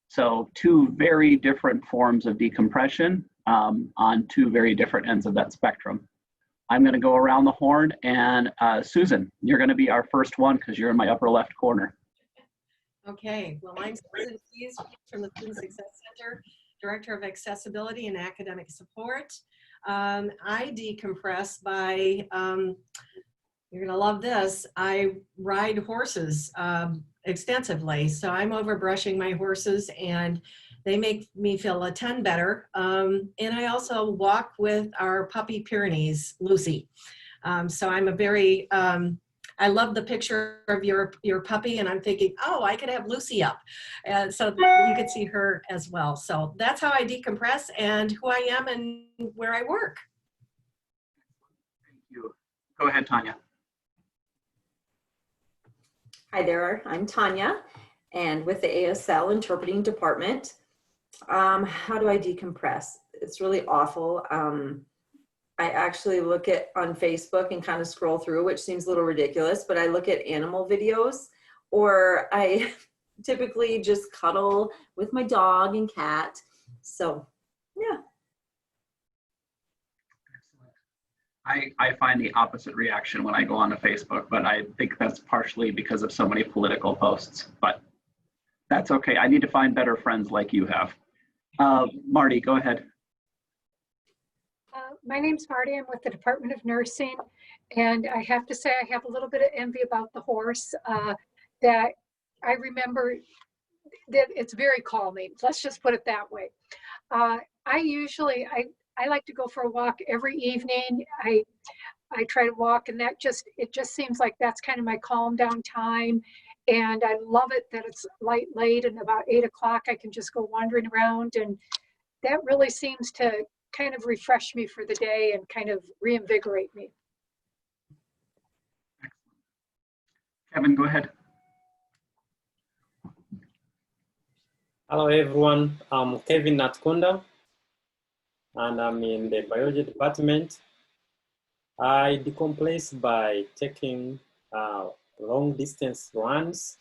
So two very different forms of decompression on two very different ends of that spectrum. I'm going to go around the horn, and Susan, you're going to be our first one because you're in my upper left corner. Okay, well, I'm Susan Keys from the Student Success Center, Director of Accessibility and Academic Support. I decompress by, you're going to love this, I ride horses extensively. So I'm over brushing my horses, and they make me feel a ton better. And I also walk with our puppy Pyrenees, Lucy. So I'm a very, I love the picture of your puppy, and I'm thinking, oh, I could have Lucy up. And so you could see her as well. So that's how I decompress and who I am and where I work. Thank you. Go ahead, Tanya. Hi there, I'm Tanya, and with the ASL interpreting department. How do I decompress? It's really awful. I actually look at on Facebook and kind of scroll through, which seems a little ridiculous, but I look at animal videos, or I typically just cuddle with my dog and cat. So yeah. I find the opposite reaction when I go onto Facebook, but I think that's partially because of so many political posts, but that's okay. I need to find better friends like you have. Marty, go ahead. My name's Marty. I'm with the Department of Nursing, and I have to say I have a little bit of envy about the horse. That I remember that it's very calming. Let's just put it that way. I like to go for a walk every evening. I try to walk, and it just seems like that's kind of my calm down time. And I love it that it's late, and about 8 o'clock I can just go wandering around, and that really seems to kind of refresh me for the day and kind of reinvigorate me. Kevin, go ahead. Hello everyone, I'm Kevin Natkunda and I'm in the biology department. I decompress by taking long distance runs.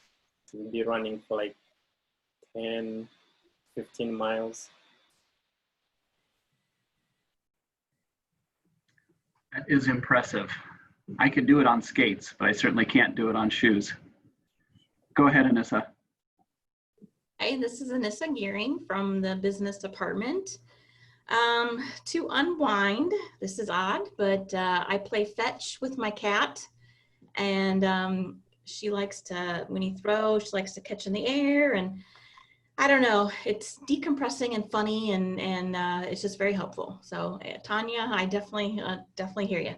We'll be running for like 10, 15 miles. That is impressive. I could do it on skates, but I certainly can't do it on shoes. Go ahead, Anissa. Hi, this is Anissa Gearing from the business department. To unwind, this is odd, but I play fetch with my cat, and she likes to, when you throw, she likes to catch in the air, and I don't know, it's decompressing and funny, and it's just very helpful. So Tanya, I definitely hear you.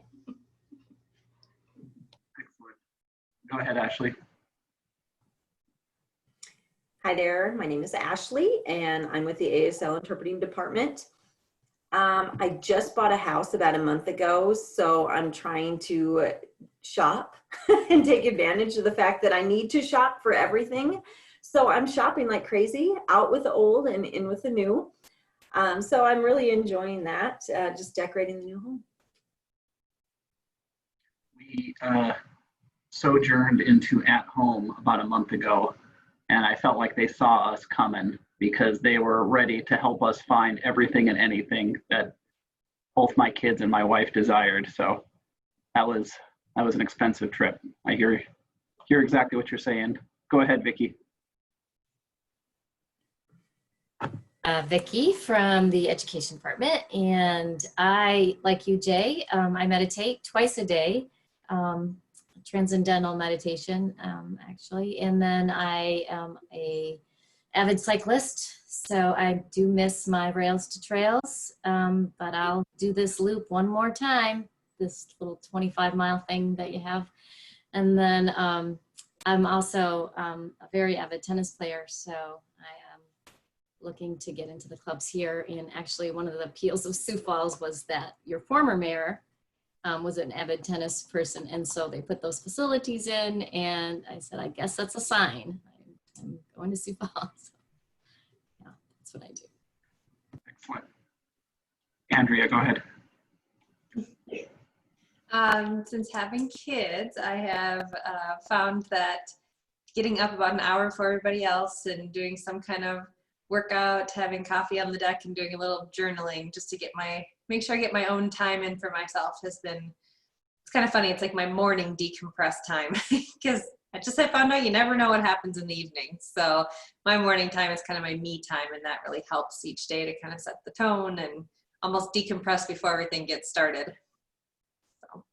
Excellent. Go ahead, Ashley. Hi there, my name is Ashley and I'm with the ASL interpreting department. I just bought a house about a month ago, so I'm trying to shop and take advantage of the fact that I need to shop for everything. So I'm shopping like crazy, out with the old and in with the new. So I'm really enjoying that, just decorating the new home. We sojourned into At Home about a month ago, and I felt like they saw us coming because they were ready to help us find everything and anything that both my kids and my wife desired. So that was an expensive trip. I hear exactly what you're saying. Go ahead, Vicki. Vicki from the education department, and I, like you, Jay, I meditate twice a day, transcendental meditation, actually, and then I am a avid cyclist, so I do miss my Rails to Trails, but I'll do this loop one more time, this little 25-mile thing that you have, and then I'm also a very avid tennis player, so I am looking to get into the clubs here. And actually one of the appeals of Sioux Falls was that your former mayor was an avid tennis person, and so they put those facilities in, and I said, I guess that's a sign. I'm going to Sioux Falls. So, yeah, that's what I do. Excellent. Andrea, go ahead. Since having kids, I have found that getting up about an hour before everybody else and doing some kind of workout, having coffee on the deck, and doing a little journaling just to make sure I get my own time in for myself has been, it's kind of funny. It's like my morning decompress time because I found out you never know what happens in the evening. So my morning time is kind of my me time, and that really helps each day to kind of set the tone and almost decompress before everything gets started. So.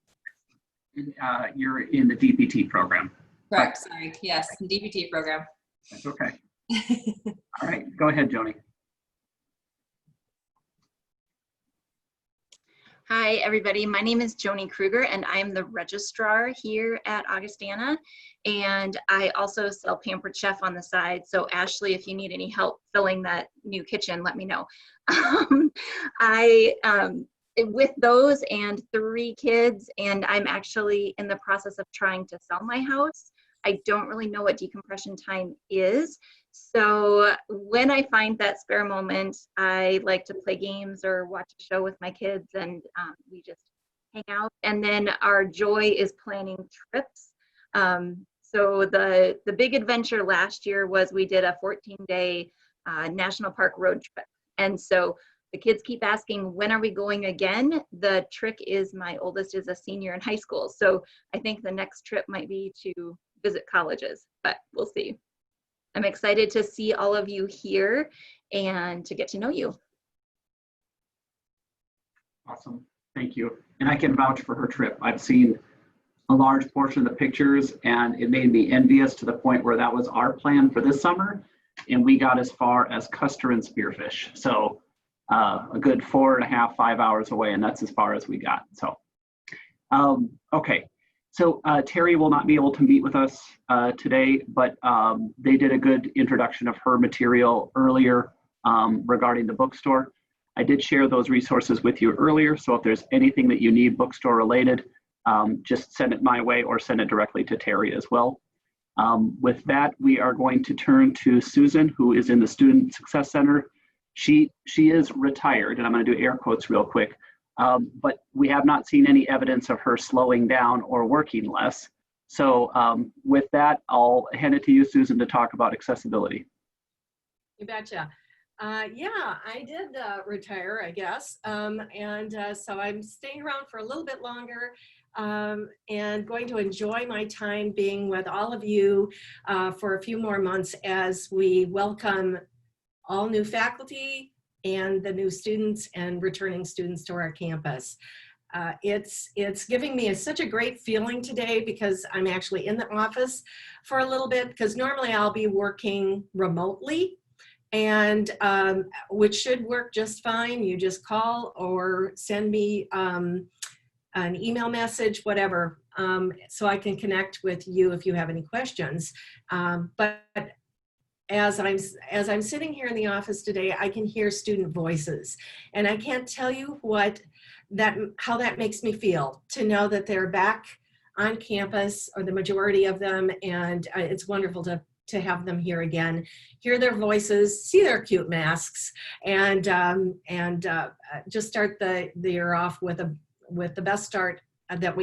You're in the DPT program. Correct, sorry, yes, the DPT program. That's okay. All right, go ahead, Joni. Hi, everybody. My name is Joni Kruger, and I'm the registrar here at Augustana. And I also sell Pampered Chef on the side. So Ashley, if you need any help filling that new kitchen, let me know. With those and 3 kids, and I'm actually in the process of trying to sell my house. I don't really know what decompression time is. So when I find that spare moment, I like to play games or watch a show with my kids, and we just hang out. And then our joy is planning trips. So the big adventure last year was we did a 14-day national park road trip. And so the kids keep asking, when are we going again? The trick is my oldest is a senior in high school. So I think the next trip might be to visit colleges, but we'll see. I'm excited to see all of you here and to get to know you. Awesome. Thank you. And I can vouch for her trip. I've seen a large portion of the pictures, and it made me envious to the point where that was our plan for this summer. And we got as far as Custer and Spearfish. So a good 4.5, 5 hours away, and that's as far as we got. So, okay. So Terry will not be able to meet with us today, but they did a good introduction of her material earlier regarding the bookstore. I did share those resources with you earlier, so if there's anything that you need bookstore related, just send it my way or send it directly to Terry as well. With that, we are going to turn to Susan, who is in the Student Success Center. She is retired, and I'm going to do air quotes real quick. But we have not seen any evidence of her slowing down or working less. So with that, I'll hand it to you, Susan, to talk about accessibility. You betcha. Yeah, I did retire, I guess. So I'm staying around for a little bit longer and going to enjoy my time being with all of you for a few more months as we welcome all new faculty and the new students and returning students to our campus. It's giving me such a great feeling today because I'm actually in the office for a little bit, because normally I'll be working remotely, and which should work just fine. You just call or send me an email message, whatever, so I can connect with you if you have any questions. But as I'm sitting here in the office today, I can hear student voices, and I can't tell you how that makes me feel to know that they're back on campus, or the majority of them, and it's wonderful to have them here again, hear their voices, see their cute masks, and just start the year off with the best start that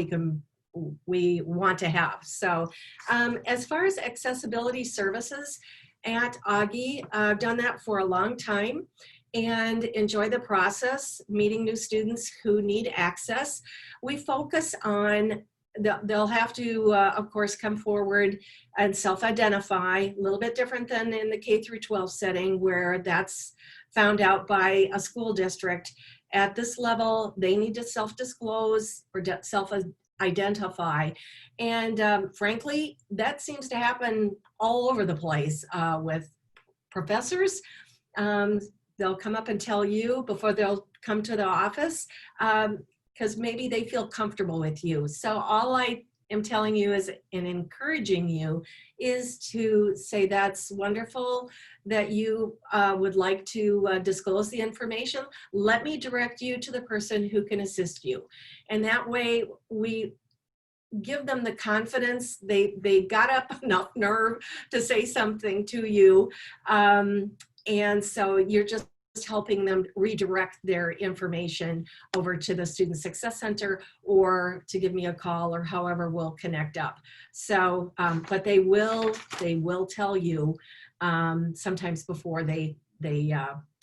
we want to have. So as far as accessibility services at Augie, I've done that for a long time and enjoy the process, meeting new students who need access. We focus on, they'll have to, of course, come forward and self-identify, a little bit different than in the K through 12 setting where that's found out by a school district. At this level, they need to self-disclose or self-identify. And frankly, that seems to happen all over the place with professors. They'll come up and tell you before they'll come to the office because maybe they feel comfortable with you. So all I am telling you is, and encouraging you, is to say that's wonderful that you would like to disclose the information. Let me direct you to the person who can assist you. And that way we give them the confidence. They got up enough nerve to say something to you. And so you're just helping them redirect their information over to the Student Success Center or to give me a call or however we'll connect up. So, but they will tell you sometimes before they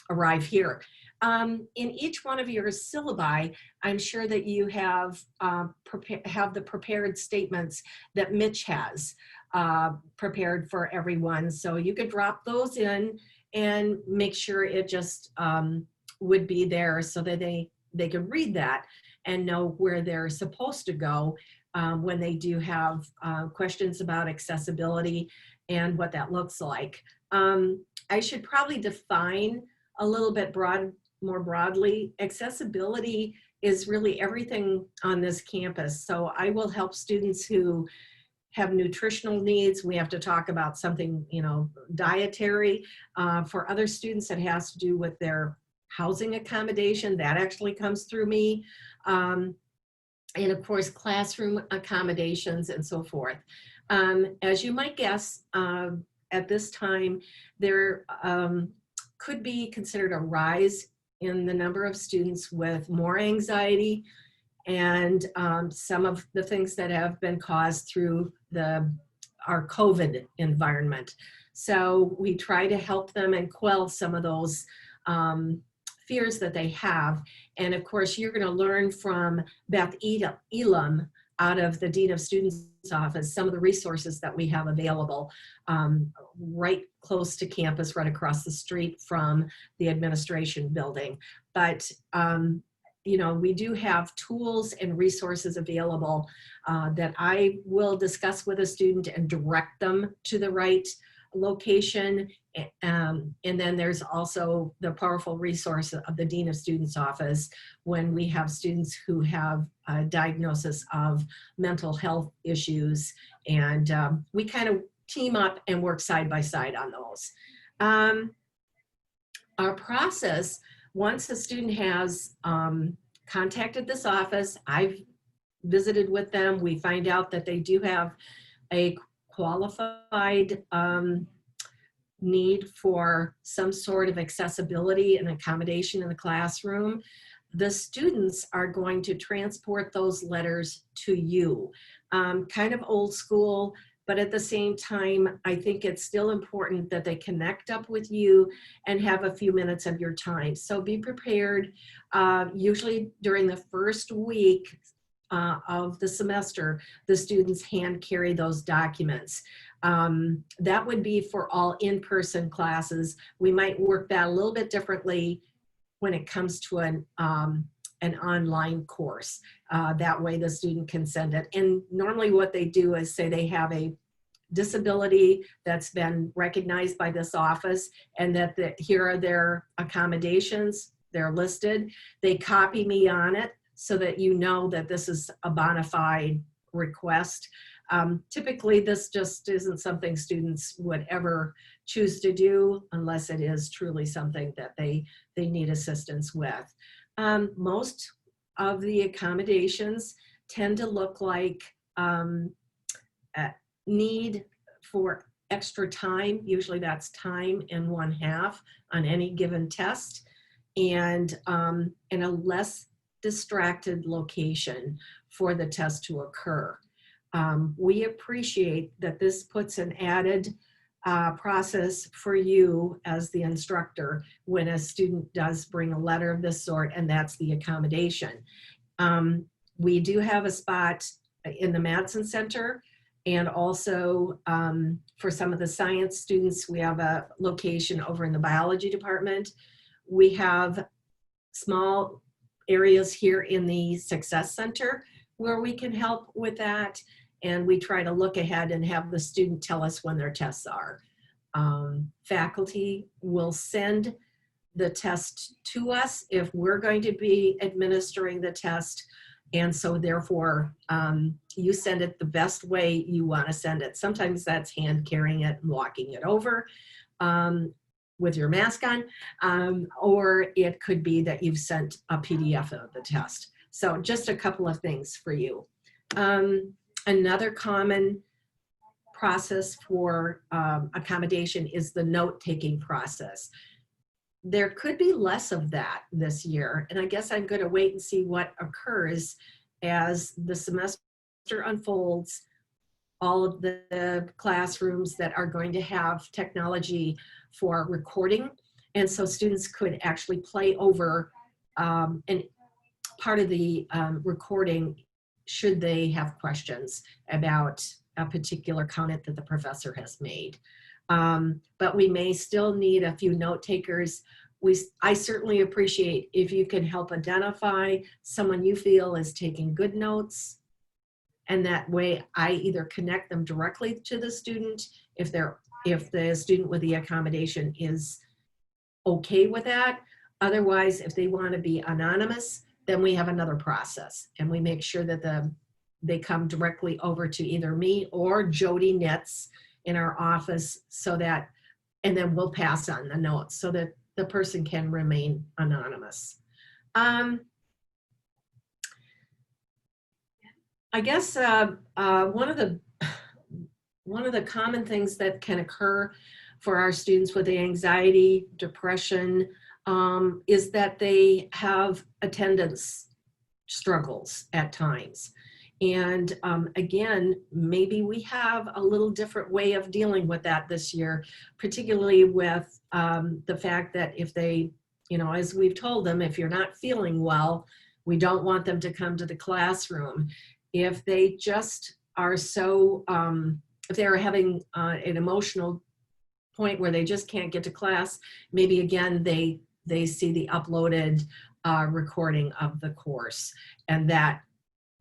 arrive here. In each one of your syllabi, I'm sure that you have the prepared statements that Mitch has prepared for everyone. So you could drop those in and make sure it just would be there so that they could read that and know where they're supposed to go when they do have questions about accessibility and what that looks like. I should probably define a little bit more broadly. Accessibility is really everything on this campus. So I will help students who have nutritional needs. We have to talk about something, dietary. For other students, it has to do with their housing accommodation. That actually comes through me. And of course, classroom accommodations and so forth. As you might guess, at this time, there could be considered a rise in the number of students with more anxiety and some of the things that have been caused through our COVID environment. So we try to help them and quell some of those fears that they have. And of course, you're going to learn from Beth Elam out of the Dean of Students office, some of the resources that we have available right close to campus, right across the street from the administration building. But you know, we do have tools and resources available that I will discuss with a student and direct them to the right location. And then there's also the powerful resource of the Dean of Students office when we have students who have a diagnosis of mental health issues. And we kind of team up and work side by side on those. Our process, once a student has contacted this office, I've visited with them, we find out that they do have a qualified need for some sort of accessibility and accommodation in the classroom. The students are going to transport those letters to you. Kind of old school, but at the same time, I think it's still important that they connect up with you and have a few minutes of your time. So be prepared. Usually during the first week of the semester, the students hand carry those documents. That would be for all in-person classes. We might work that a little bit differently when it comes to an online course. That way the student can send it. And normally what they do is say they have a disability that's been recognized by this office and that here are their accommodations, they're listed. They copy me on it so that you know that this is a bona fide request. Typically, this just isn't something students would ever choose to do unless it is truly something that they need assistance with. Most of the accommodations tend to look like need for extra time. Usually that's time and 1/2 on any given test, and in a less distracted location for the test to occur. We appreciate that this puts an added process for you as the instructor when a student does bring a letter of this sort, and that's the accommodation. We do have a spot in the Madsen Center, and also for some of the science students, we have a location over in the biology department. We have small areas here in the Success Center where we can help with that. And we try to look ahead and have the student tell us when their tests are. Faculty will send the test to us if we're going to be administering the test. And so therefore, you send it the best way you want to send it. Sometimes that's hand carrying it and walking it over with your mask on, or it could be that you've sent a PDF of the test. So just a couple of things for you. Another common process for accommodation is the note-taking process. There could be less of that this year, and I guess I'm going to wait and see what occurs as the semester unfolds. All of the classrooms that are going to have technology for recording, and so students could actually play over and part of the recording should they have questions about a particular comment that the professor has made. But we may still need a few note takers. I certainly appreciate if you can help identify someone you feel is taking good notes, and that way I either connect them directly to the student if the student with the accommodation is okay with that. Otherwise, if they want to be anonymous, then we have another process, and we make sure that they come directly over to either me or Jody Nitz in our office, so that, and then we'll pass on the notes so that the person can remain anonymous. I guess one of the one of the common things that can occur for our students with anxiety, depression, is that they have attendance struggles at times. And again, maybe we have a little different way of dealing with that this year, particularly with the fact that if they, you know, as we've told them, if you're not feeling well, we don't want them to come to the classroom. If they just are so, if they're having an emotional point where they just can't get to class, maybe again, they see the uploaded recording of the course, and that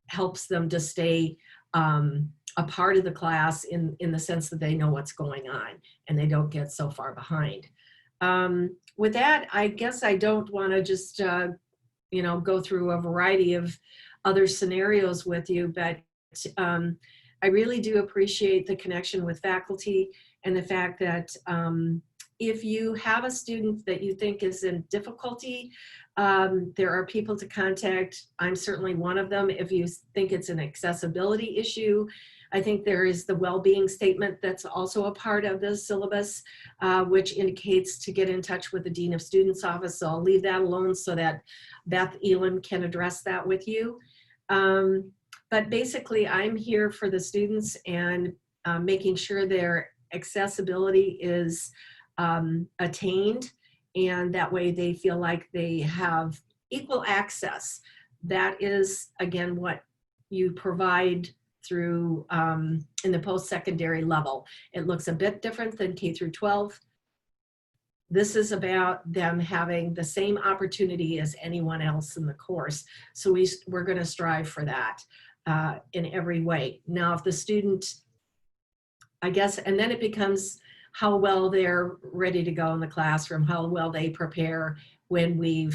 helps them to stay a part of the class in the sense that they know what's going on and they don't get so far behind. With that, I guess I don't want to just, you know, go through a variety of other scenarios with you, but I really do appreciate the connection with faculty and the fact that if you have a student that you think is in difficulty, there are people to contact. I'm certainly one of them. If you think it's an accessibility issue, I think there is the well-being statement that's also a part of the syllabus, which indicates to get in touch with the Dean of Students office. So I'll leave that alone so that Beth Elam can address that with you. But basically, I'm here for the students and making sure their accessibility is attained, and that way they feel like they have equal access. That is, again, what you provide through in the post-secondary level. It looks a bit different than K through 12. This is about them having the same opportunity as anyone else in the course. So we're going to strive for that in every way. Now, if the student, I guess, and then it becomes how well they're ready to go in the classroom, how well they prepare when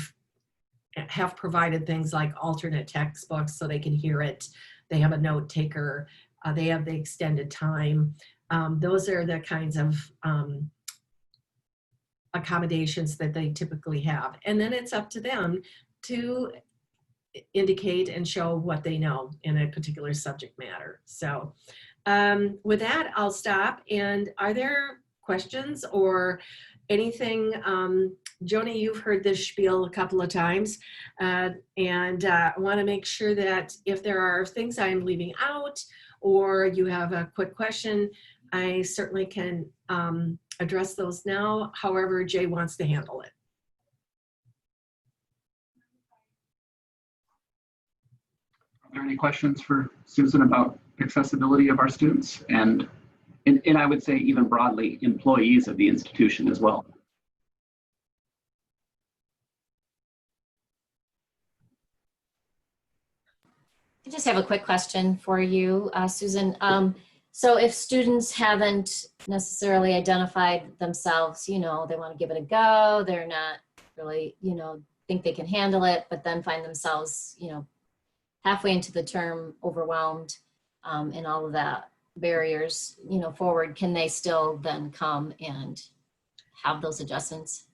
have provided things like alternate textbooks so they can hear it. They have a note taker. They have the extended time. Those are the kinds of accommodations that they typically have. And then it's up to them to indicate and show what they know in a particular subject matter. So with that, I'll stop. And are there questions or anything? Joni, you've heard this spiel a couple of times, and I want to make sure that if there are things I'm leaving out or you have a quick question, I certainly can address those now, however Jay wants to handle it. Are there any questions for Susan about accessibility of our students and I would say even broadly employees of the institution as well? I just have a quick question for you, Susan. So if students haven't necessarily identified themselves, you know, they want to give it a go, they're not really, you know, think they can handle it, but then find themselves, you know, halfway into the term overwhelmed and all of that barriers, you know, forward, can they still then come and have those adjustments?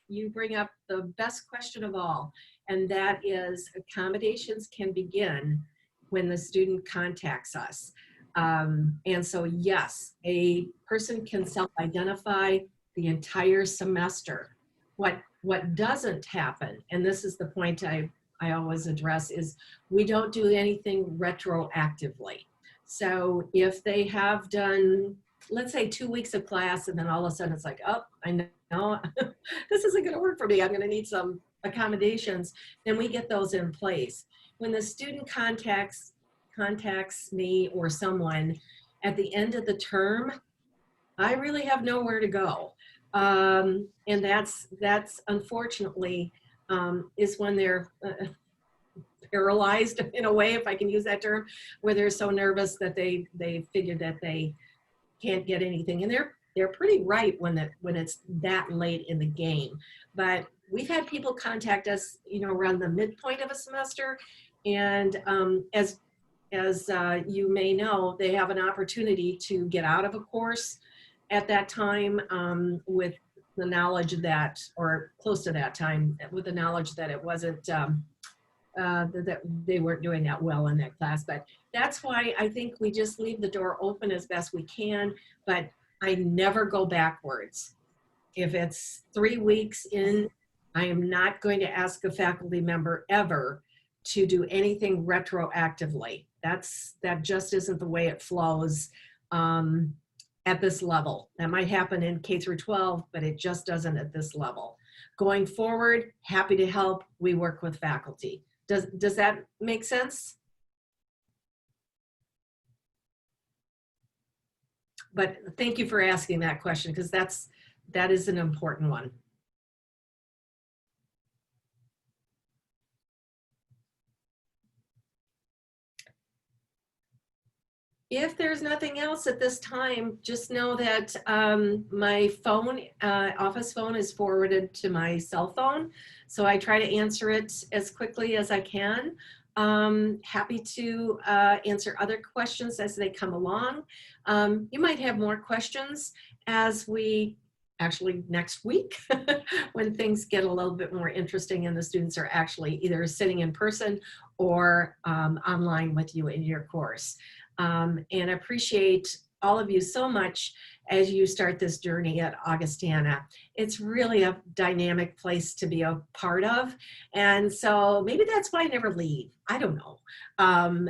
You bring up the best question of all, and that is accommodations can begin when the student contacts us. And so yes, a person can self-identify the entire semester. What doesn't happen, and this is the point I always address, is we don't do anything retroactively. So if they have done, let's say 2 weeks of class, and then all of a sudden it's like, oh, I know this isn't going to work for me, I'm going to need some accommodations, then we get those in place. When the student contacts me or someone at the end of the term, I really have nowhere to go. And that's unfortunately is when they're paralyzed in a way, if I can use that term, where they're so nervous that they figure that they can't get anything. And they're pretty right when it's that late in the game. But we've had people contact us, you know, around the midpoint of a semester, and as you may know, they have an opportunity to get out of a course at that time with the knowledge that, or close to that time, with the knowledge that it wasn't that they weren't doing that well in that class. But that's why I think we just leave the door open as best we can, but I never go backwards. If it's 3 weeks in, I am not going to ask a faculty member ever to do anything retroactively. That just isn't the way it flows at this level. That might happen in K through 12, but it just doesn't at this level. Going forward, happy to help. We work with faculty. Does that make sense? But thank you for asking that question, because that is an important one. If there's nothing else at this time, just know that my phone, office phone, is forwarded to my cell phone. So I try to answer it as quickly as I can. Happy to answer other questions as they come along. You might have more questions as we actually next week when things get a little bit more interesting and the students are actually either sitting in person or online with you in your course. And appreciate all of you so much as you start this journey at Augustana. It's really a dynamic place to be a part of. And so maybe that's why I never leave. I don't know.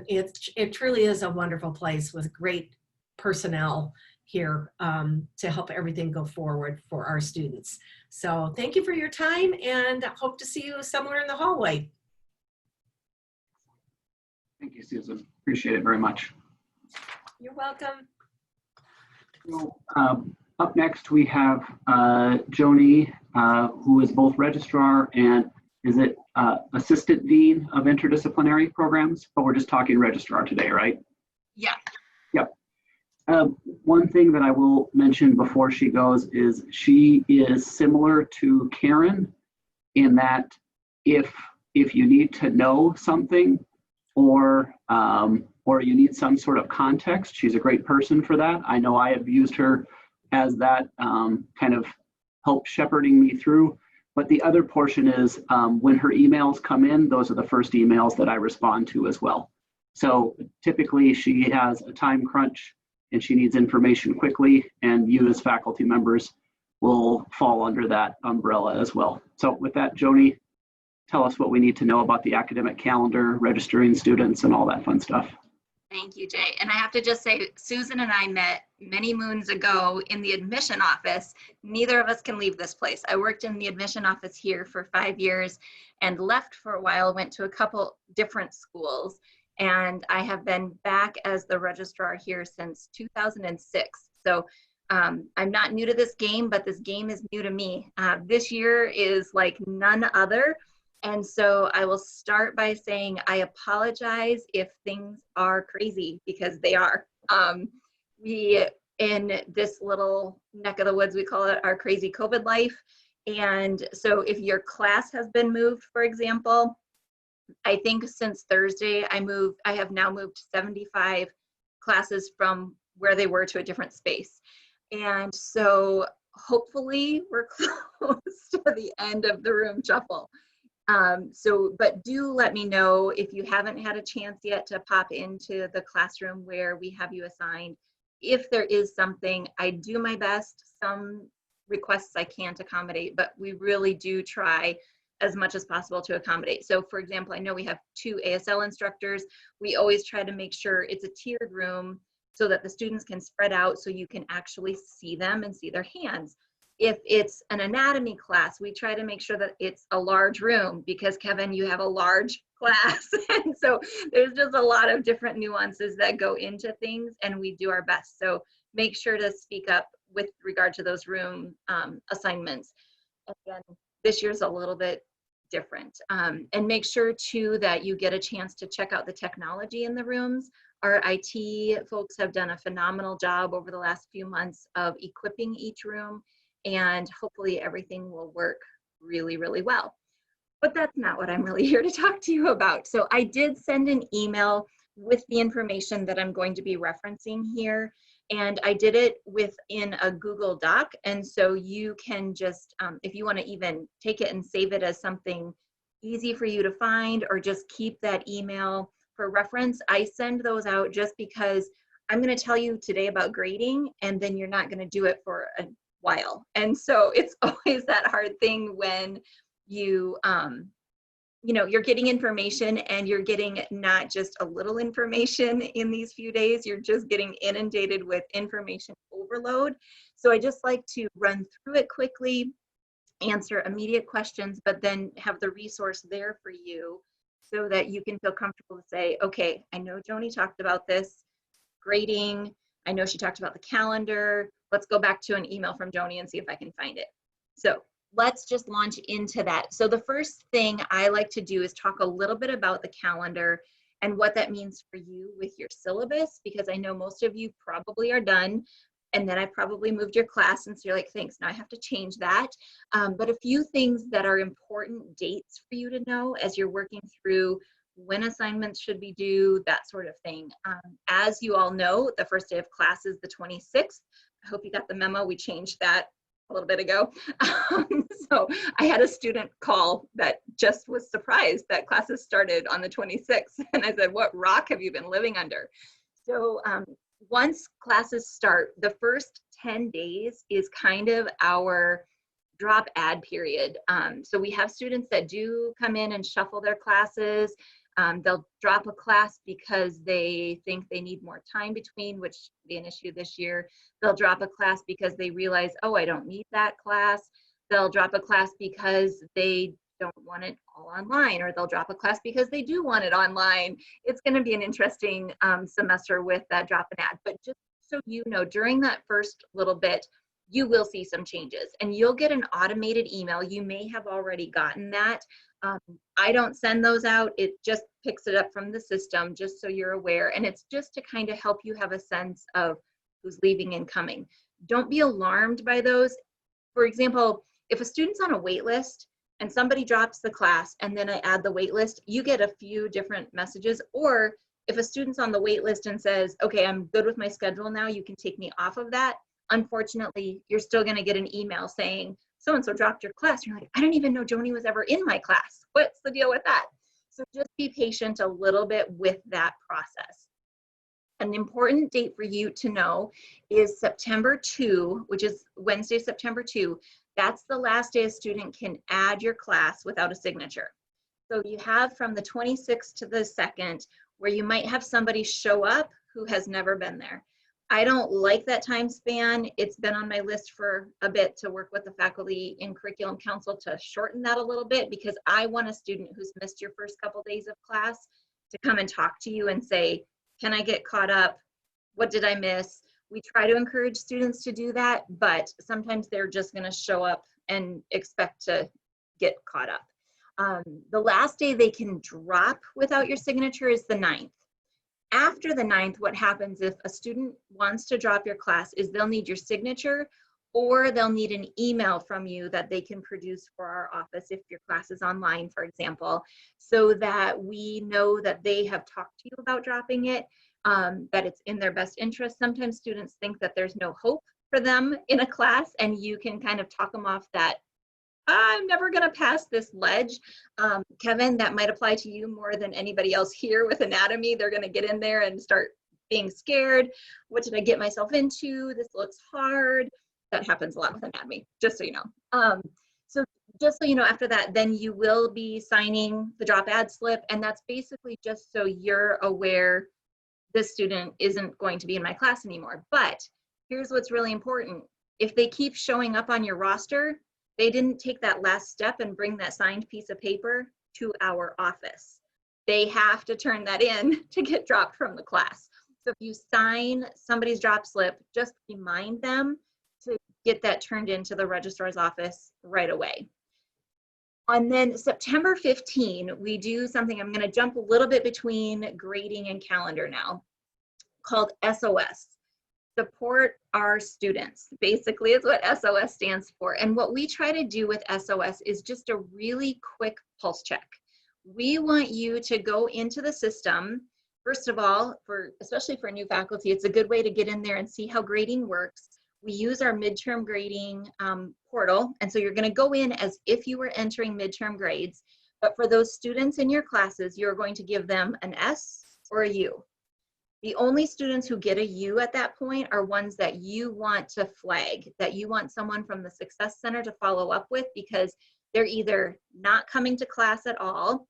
It truly is a wonderful place with great personnel here to help everything go forward for our students. So thank you for your time, and hope to see you somewhere in the hallway. Thank you, Susan. Appreciate it very much. You're welcome. So, up next, we have Joni, who is both registrar and assistant dean of interdisciplinary programs, but we're just talking registrar today, right? Yeah. Yep. One thing that I will mention before she goes is she is similar to Karen in that if you need to know something or you need some sort of context, she's a great person for that. I know I have used her as that kind of help shepherding me through. But the other portion is when her emails come in, those are the first emails that I respond to as well. So typically she has a time crunch and she needs information quickly, and you as faculty members will fall under that umbrella as well. So with that, Joni, tell us what we need to know about the academic calendar, registering students, and all that fun stuff. Thank you, Jay. And I have to just say, Susan and I met many moons ago in the admission office. Neither of us can leave this place. I worked in the admission office here for 5 years and left for a while, went to a couple different schools. And I have been back as the registrar here since 2006. So I'm not new to this game, but this game is new to me. This year is like none other. And so I will start by saying I apologize if things are crazy, because they are. We, in this little neck of the woods, we call it our crazy COVID life. And so if your class has been moved, for example, I think since Thursday, I have now moved 75 classes from where they were to a different space. And so hopefully we're close to the end of the room shuffle. But do let me know if you haven't had a chance yet to pop into the classroom where we have you assigned. If there is something, I do my best. Some requests I can't accommodate, but we really do try as much as possible to accommodate. So for example, I know we have 2 ASL instructors. We always try to make sure it's a tiered room so that the students can spread out so you can actually see them and see their hands. If it's an anatomy class, we try to make sure that it's a large room because, Kevin, you have a large class. And so there's just a lot of different nuances that go into things, and we do our best. So make sure to speak up with regard to those room assignments. Again, this year's a little bit different. And make sure too that you get a chance to check out the technology in the rooms. Our IT folks have done a phenomenal job over the last few months of equipping each room, and hopefully everything will work really, really well. But that's not what I'm really here to talk to you about. So I did send an email with the information that I'm going to be referencing here, and I did it within a Google Doc. And so you can just, if you want to even take it and save it as something easy for you to find, or just keep that email for reference. I send those out just because I'm going to tell you today about grading, and then you're not going to do it for a while. And so it's always that hard thing when you, you know, you're getting information and you're getting not just a little information in these few days, you're just getting inundated with information overload. So I just like to run through it quickly, answer immediate questions, but then have the resource there for you so that you can feel comfortable to say, okay, I know Joni talked about this grading. I know she talked about the calendar. Let's go back to an email from Joni and see if I can find it. So let's just launch into that. So the first thing I like to do is talk a little bit about the calendar and what that means for you with your syllabus, because I know most of you probably are done, and then I probably moved your class, and so you're like, thanks, now I have to change that. But a few things that are important dates for you to know as you're working through when assignments should be due, that sort of thing. As you all know, the first day of class is the 26th. I hope you got the memo. We changed that a little bit ago. So I had a student call that just was surprised that classes started on the 26th. And I said, what rock have you been living under? So once classes start, the first 10 days is kind of our drop add period. So we have students that do come in and shuffle their classes. They'll drop a class because they think they need more time between, which will be an issue this year. They'll drop a class because they realize, oh, I don't need that class. They'll drop a class because they don't want it all online, or they'll drop a class because they do want it online. It's going to be an interesting semester with that drop and add. But just so you know, during that first little bit, you will see some changes, and you'll get an automated email. You may have already gotten that. I don't send those out. It just picks it up from the system, just so you're aware. And it's just to kind of help you have a sense of who's leaving and coming. Don't be alarmed by those. For example, if a student's on a wait list and somebody drops the class and then I add the wait list, you get a few different messages. Or if a student's on the wait list and says, okay, I'm good with my schedule now, you can take me off of that. Unfortunately, you're still going to get an email saying, so-and-so dropped your class. You're like, I didn't even know Joni was ever in my class. What's the deal with that? So just be patient a little bit with that process. An important date for you to know is September 2, which is Wednesday, September 2. That's the last day a student can add your class without a signature. So you have from the 26th to the 2nd, where you might have somebody show up who has never been there. I don't like that time span. It's been on my list for a bit to work with the faculty in curriculum council to shorten that a little bit, because I want a student who's missed your first couple days of class to come and talk to you and say, can I get caught up? What did I miss? We try to encourage students to do that, but sometimes they're just going to show up and expect to get caught up. The last day they can drop without your signature is the 9th. After the 9th, what happens if a student wants to drop your class is they'll need your signature, or they'll need an email from you that they can produce for our office if your class is online, for example, so that we know that they have talked to you about dropping it, that it's in their best interest. Sometimes students think that there's no hope for them in a class, and you can kind of talk them off that, I'm never going to pass this ledge. Kevin, that might apply to you more than anybody else here with anatomy. They're going to get in there and start being scared. What did I get myself into? This looks hard. That happens a lot with anatomy, just so you know. So just so you know, after that, then you will be signing the drop add slip. And that's basically just so you're aware this student isn't going to be in my class anymore. But here's what's really important. If they keep showing up on your roster, they didn't take that last step and bring that signed piece of paper to our office. They have to turn that in to get dropped from the class. So if you sign somebody's drop slip, just remind them to get that turned into the registrar's office right away. And then September 15, we do something, I'm going to jump a little bit between grading and calendar now, called SOS. Support our students, basically, is what SOS stands for. And what we try to do with SOS is just a really quick pulse check. We want you to go into the system. First of all, especially for new faculty, it's a good way to get in there and see how grading works. We use our midterm grading portal. And so you're going to go in as if you were entering midterm grades. But for those students in your classes, you're going to give them an S or a U. The only students who get a U at that point are ones that you want to flag, that you want someone from the Success Center to follow up with, because they're either not coming to class at all,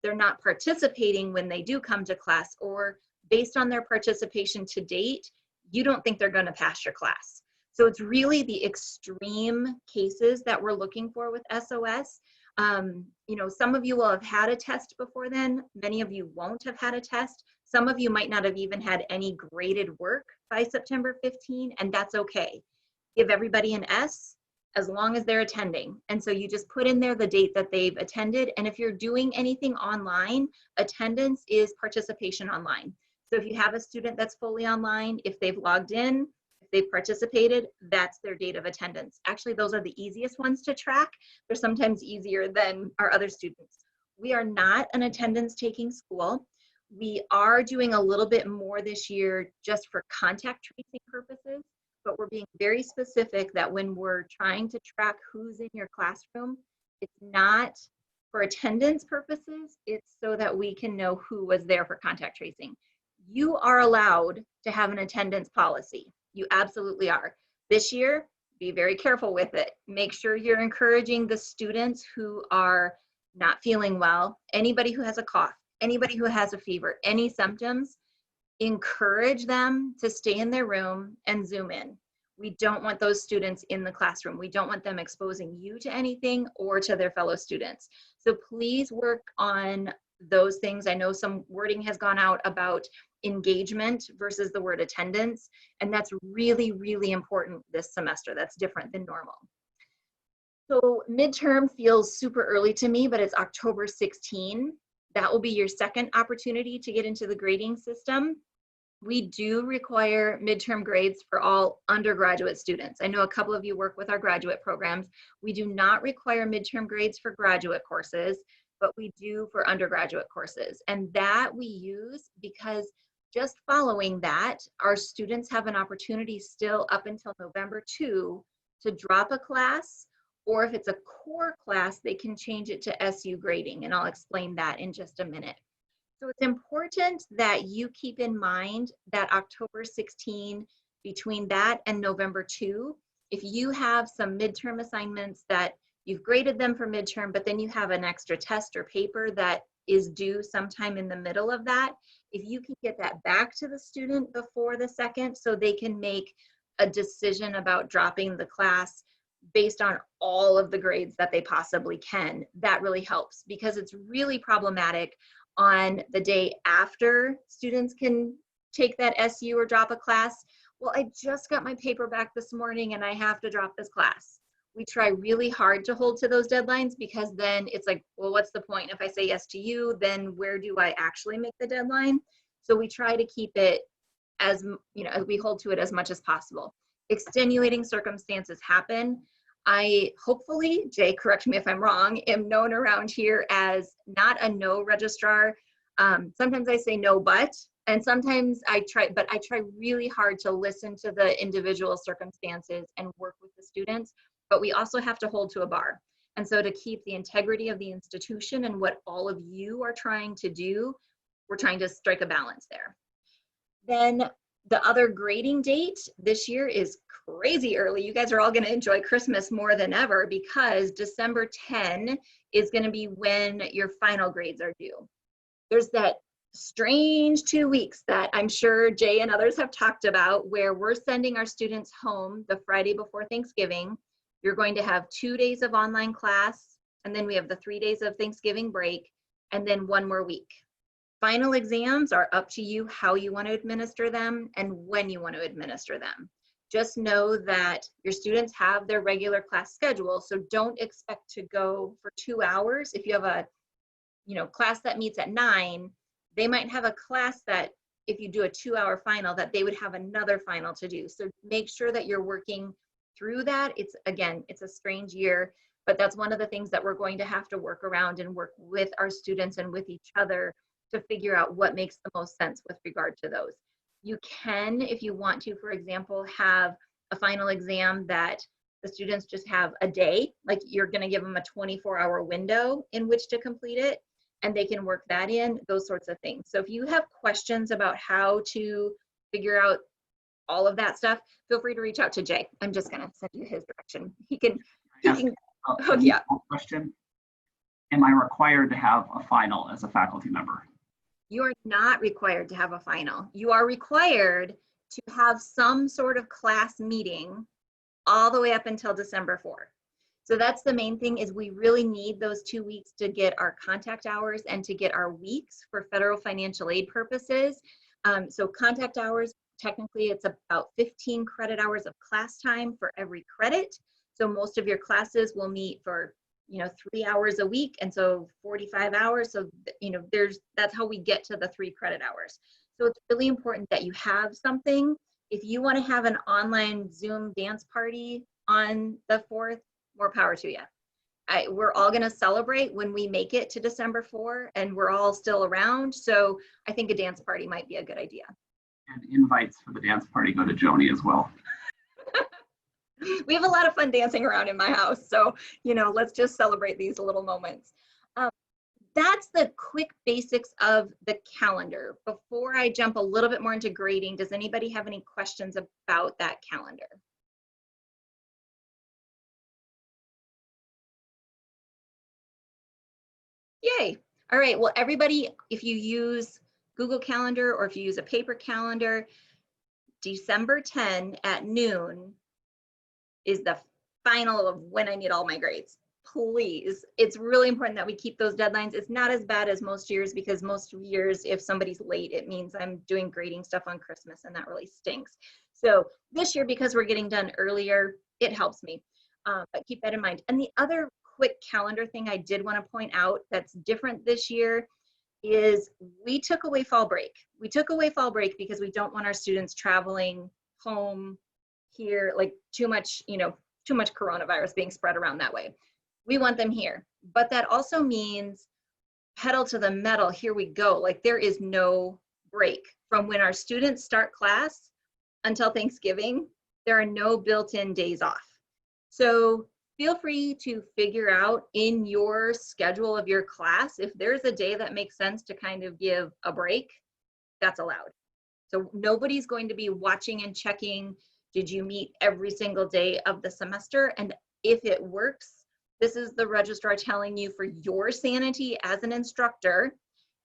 they're not participating when they do come to class, or based on their participation to date, you don't think they're going to pass your class. So it's really the extreme cases that we're looking for with SOS. You know, some of you will have had a test before then. Many of you won't have had a test. Some of you might not have even had any graded work by September 15, and that's okay. Give everybody an S as long as they're attending. And so you just put in there the date that they've attended. And if you're doing anything online, attendance is participation online. So if you have a student that's fully online, if they've logged in, if they've participated, that's their date of attendance. Actually, those are the easiest ones to track. They're sometimes easier than our other students. We are not an attendance taking school. We are doing a little bit more this year just for contact tracing purposes, but we're being very specific that when we're trying to track who's in your classroom, it's not for attendance purposes, it's so that we can know who was there for contact tracing. You are allowed to have an attendance policy. You absolutely are. This year, be very careful with it. Make sure you're encouraging the students who are not feeling well, anybody who has a cough, anybody who has a fever, any symptoms, encourage them to stay in their room and Zoom in. We don't want those students in the classroom. We don't want them exposing you to anything or to their fellow students. So please work on those things. I know some wording has gone out about engagement versus the word attendance, and that's really, really important this semester. That's different than normal. So midterm feels super early to me, but it's October 16. That will be your second opportunity to get into the grading system. We do require midterm grades for all undergraduate students. I know a couple of you work with our graduate programs. We do not require midterm grades for graduate courses, but we do for undergraduate courses. And that we use because just following that, our students have an opportunity still up until November 2 to drop a class, or if it's a core class, they can change it to SU grading, and I'll explain that in just a minute. So it's important that you keep in mind that October 16, between that and November 2, if you have some midterm assignments that you've graded them for midterm, but then you have an extra test or paper that is due sometime in the middle of that, if you can get that back to the student before the 2nd so they can make a decision about dropping the class based on all of the grades that they possibly can, that really helps, because it's really problematic on the day after students can take that SU or drop a class. Well, I just got my paper back this morning and I have to drop this class. We try really hard to hold to those deadlines, because then it's like, well, what's the point? If I say yes to you, then where do I actually make the deadline? So we try to keep it as, you know, we hold to it as much as possible. Extenuating circumstances happen. I hopefully, Jay, correct me if I'm wrong, am known around here as not a no registrar. Sometimes I say no, but, and sometimes I try really hard to listen to the individual circumstances and work with the students, but we also have to hold to a bar. And so to keep the integrity of the institution and what all of you are trying to do, we're trying to strike a balance there. Then the other grading date this year is crazy early. You guys are all going to enjoy Christmas more than ever, because December 10 is going to be when your final grades are due. There's that strange 2 weeks that I'm sure Jay and others have talked about, where we're sending our students home the Friday before Thanksgiving. You're going to have 2 days of online class, and then we have the 3 days of Thanksgiving break, and then 1 more week. Final exams are up to you how you want to administer them and when you want to administer them. Just know that your students have their regular class schedule, so don't expect to go for 2 hours. If you have a class that meets at 9, they might have a class that, if you do a 2-hour final, that they would have another final to do. So make sure that you're working through that. It's a strange year, but that's one of the things that we're going to have to work around and work with our students and with each other to figure out what makes the most sense with regard to those. You can, if you want to, for example, have a final exam that the students just have a day, like you're going to give them a 24-hour window in which to complete it, and they can work that in, those sorts of things. So if you have questions about how to figure out all of that stuff, feel free to reach out to Jay. I'm just going to send you his direction. He can hook you up. Question. Am I required to have a final as a faculty member? You are not required to have a final. You are required to have some sort of class meeting all the way up until December 4th. So that's the main thing, is we really need those 2 weeks to get our contact hours and to get our weeks for federal financial aid purposes. So contact hours, technically it's about 15 credit hours of class time for every credit. So most of your classes will meet for 3 hours a week, and so 45 hours. So that's how we get to the 3 credit hours. So it's really important that you have something. If you want to have an online Zoom dance party on the 4th, more power to you. We're all going to celebrate when we make it to December 4, and we're all still around. So I think a dance party might be a good idea. And invites for the dance party go to Joni as well. We have a lot of fun dancing around in my house. So, let's just celebrate these little moments. That's the quick basics of the calendar. Before I jump a little bit more into grading, does anybody have any questions about that calendar? Yay. All right. Well, everybody, if you use Google Calendar or if you use a paper calendar, December 10 at noon is the final of when I need all my grades. Please, it's really important that we keep those deadlines. It's not as bad as most years, because most years, if somebody's late, it means I'm doing grading stuff on Christmas, and that really stinks. So this year, because we're getting done earlier, it helps me, but keep that in mind. And the other quick calendar thing I did want to point out that's different this year is we took away fall break. We took away fall break because we don't want our students traveling home here, like too much coronavirus being spread around that way. We want them here, but that also means pedal to the metal, here we go. Like there is no break from when our students start class until Thanksgiving. There are no built-in days off. So feel free to figure out in your schedule of your class, if there's a day that makes sense to kind of give a break, that's allowed. So nobody's going to be watching and checking, did you meet every single day of the semester? And if it works, this is the registrar telling you, for your sanity as an instructor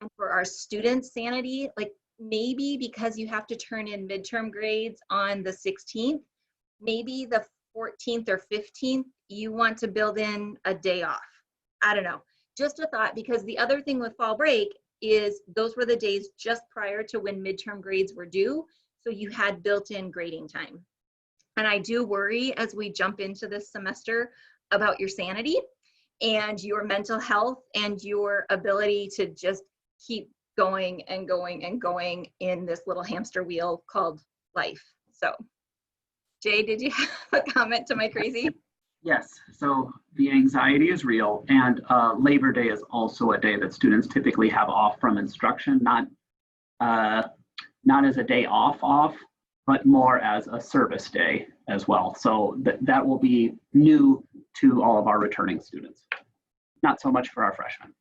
and for our students' sanity, like maybe because you have to turn in midterm grades on the 16th, maybe the 14th or 15th, you want to build in a day off. I don't know, just a thought, because the other thing with fall break is those were the days just prior to when midterm grades were due. So you had built-in grading time. And I do worry as we jump into this semester about your sanity and your mental health and your ability to just keep going and going and going in this little hamster wheel called life. So Jay, did you have a comment to my crazy? Yes, so the anxiety is real, and Labor Day is also a day that students typically have off from instruction, not as a day off, but more as a service day as well. So that will be new to all of our returning students, not so much for our freshmen.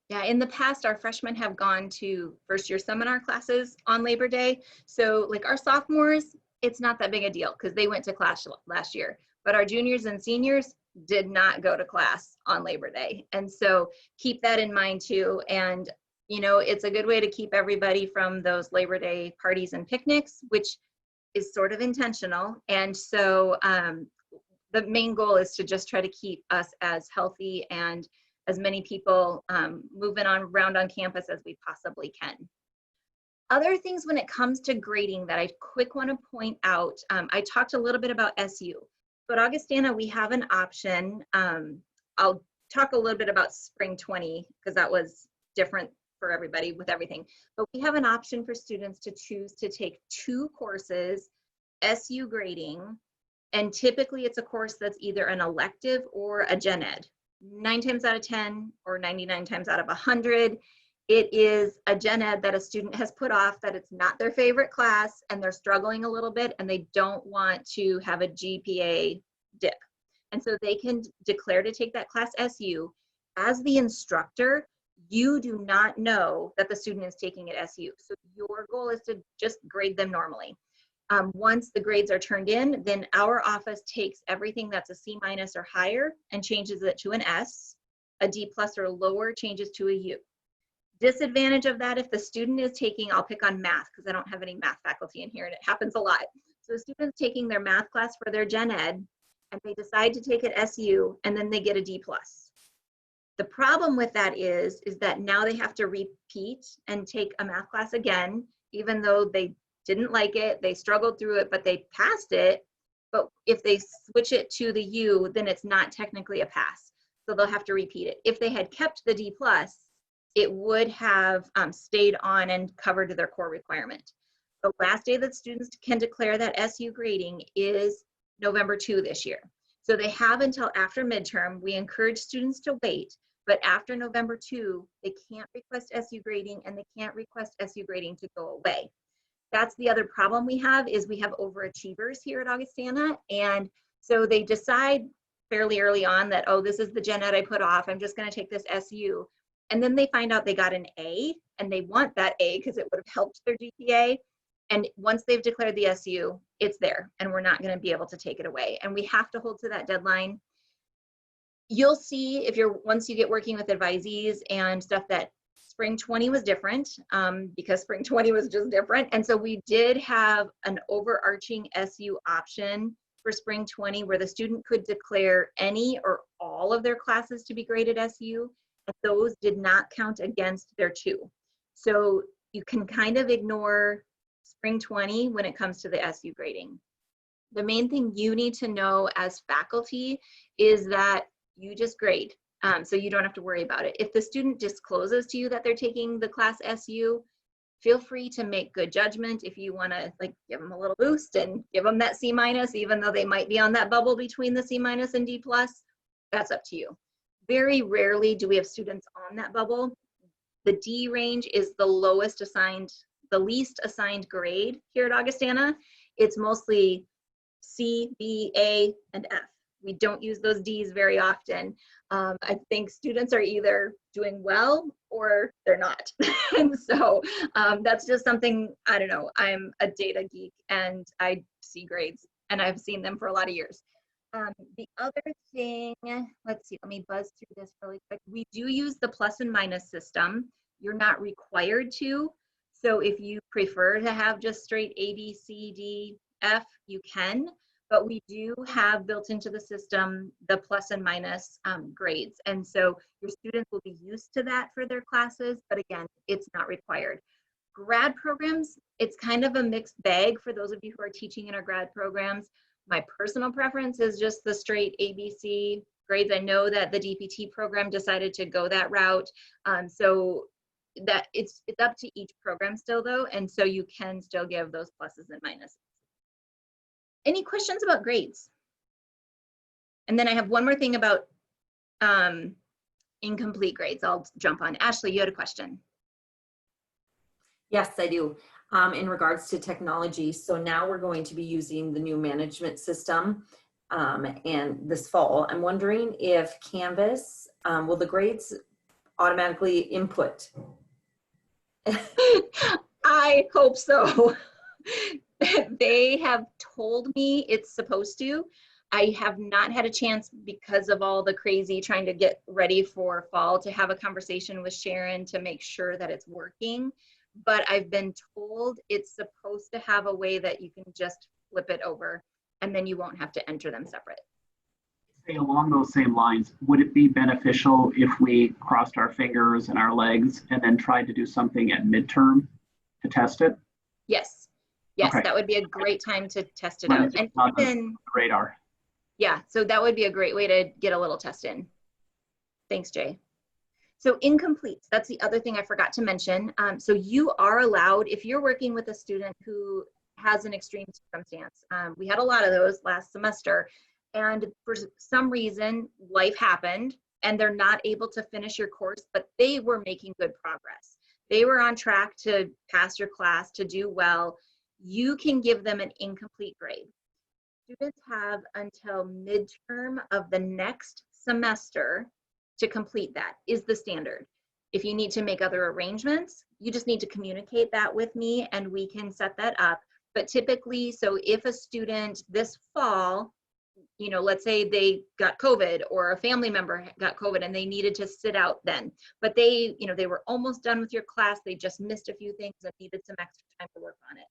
Yeah, in the past, our freshmen have gone to first-year seminar classes on Labor Day. So like our sophomores, it's not that big a deal because they went to class last year. But our juniors and seniors did not go to class on Labor Day. And so keep that in mind too. And, it's a good way to keep everybody from those Labor Day parties and picnics, which is sort of intentional. And so the main goal is to just try to keep us as healthy and as many people moving around on campus as we possibly can. Other things when it comes to grading that I quick want to point out, I talked a little bit about SU. But Augustana, we have an option. I'll talk a little bit about spring 20 because that was different for everybody with everything. But we have an option for students to choose to take 2 courses, SU grading, and typically it's a course that's either an elective or a gen ed. 9 times out of 10 or 99 times out of 100, it is a gen ed that a student has put off, that it's not their favorite class and they're struggling a little bit and they don't want to have a GPA dip. And so they can declare to take that class SU. As the instructor, you do not know that the student is taking it SU. So your goal is to just grade them normally. Once the grades are turned in, then our office takes everything that's a C- or higher and changes it to an S. A D+ or lower changes to a U. Disadvantage of that, if the student is taking, I'll pick on math because I don't have any math faculty in here and it happens a lot. So the student's taking their math class for their gen ed and they decide to take it SU and then they get a D+. The problem with that is that now they have to repeat and take a math class again, even though they didn't like it, they struggled through it, but they passed it. But if they switch it to the U, then it's not technically a pass. So they'll have to repeat it. If they had kept the D+, it would have stayed on and covered their core requirement. The last day that students can declare that SU grading is November 2 this year. So they have until after midterm. We encourage students to wait, but after November 2, they can't request SU grading and they can't request SU grading to go away. That's the other problem we have is we have overachievers here at Augustana. And so they decide fairly early on that, oh, this is the gen ed I put off. I'm just going to take this SU. And then they find out they got an A and they want that A because it would have helped their GPA. And once they've declared the SU, it's there and we're not going to be able to take it away. And we have to hold to that deadline. You'll see if once you get working with advisees and stuff that spring 20 was different because spring 20 was just different. And so we did have an overarching SU option for spring 20 where the student could declare any or all of their classes to be graded SU. And those did not count against their 2. So you can kind of ignore spring 20 when it comes to the SU grading. The main thing you need to know as faculty is that you just grade. So you don't have to worry about it. If the student discloses to you that they're taking the class SU, feel free to make good judgment. If you want to like give them a little boost and give them that C-, even though they might be on that bubble between the C- and D+, that's up to you. Very rarely do we have students on that bubble. The D range is the lowest assigned, the least assigned grade here at Augustana. It's mostly C, B, A, and F. We don't use those Ds very often. I think students are either doing well or they're not. And so that's just something, I don't know, I'm a data geek and I see grades and I've seen them for a lot of years. The other thing, let's see, let me buzz through this really quick. We do use the plus and minus system. You're not required to. So if you prefer to have just straight A, B, C, D, F, you can. But we do have built into the system the plus and minus grades. And so your students will be used to that for their classes, but again, it's not required. Grad programs, it's kind of a mixed bag for those of you who are teaching in our grad programs. My personal preference is just the straight ABC grades. I know that the DPT program decided to go that route. So that it's up to each program still though. And so you can still give those pluses and minuses. Any questions about grades? And then I have one more thing about incomplete grades. I'll jump on. Ashley, you had a question. Yes, I do. In regards to technology, so now we're going to be using the new management system and this fall. I'm wondering if Canvas, will the grades automatically input? I hope so. They have told me it's supposed to. I have not had a chance because of all the crazy trying to get ready for fall to have a conversation with Sharon to make sure that it's working. But I've been told it's supposed to have a way that you can just flip it over and then you won't have to enter them separate. Say along those same lines, would it be beneficial if we crossed our fingers and our legs and then tried to do something at midterm to test it? Yes. Yes, Okay. That would be a great time to test it out. And even, radar. yeah, so that would be a great way to get a little test in. Thanks, Jay. So incompletes, that's the other thing I forgot to mention. So you are allowed, if you're working with a student who has an extreme circumstance, we had a lot of those last semester, and for some reason, life happened, and they're not able to finish your course, but they were making good progress. They were on track to pass your class, to do well. You can give them an incomplete grade. students have until midterm of the next semester to complete that is the standard. If you need to make other arrangements, you just need to communicate that with me and we can set that up. But typically, so if a student this fall, you know, let's say they got COVID or a family member got COVID and they needed to sit out then, but they, you know, they were almost done with your class, they just missed a few things and needed some extra time to work on it.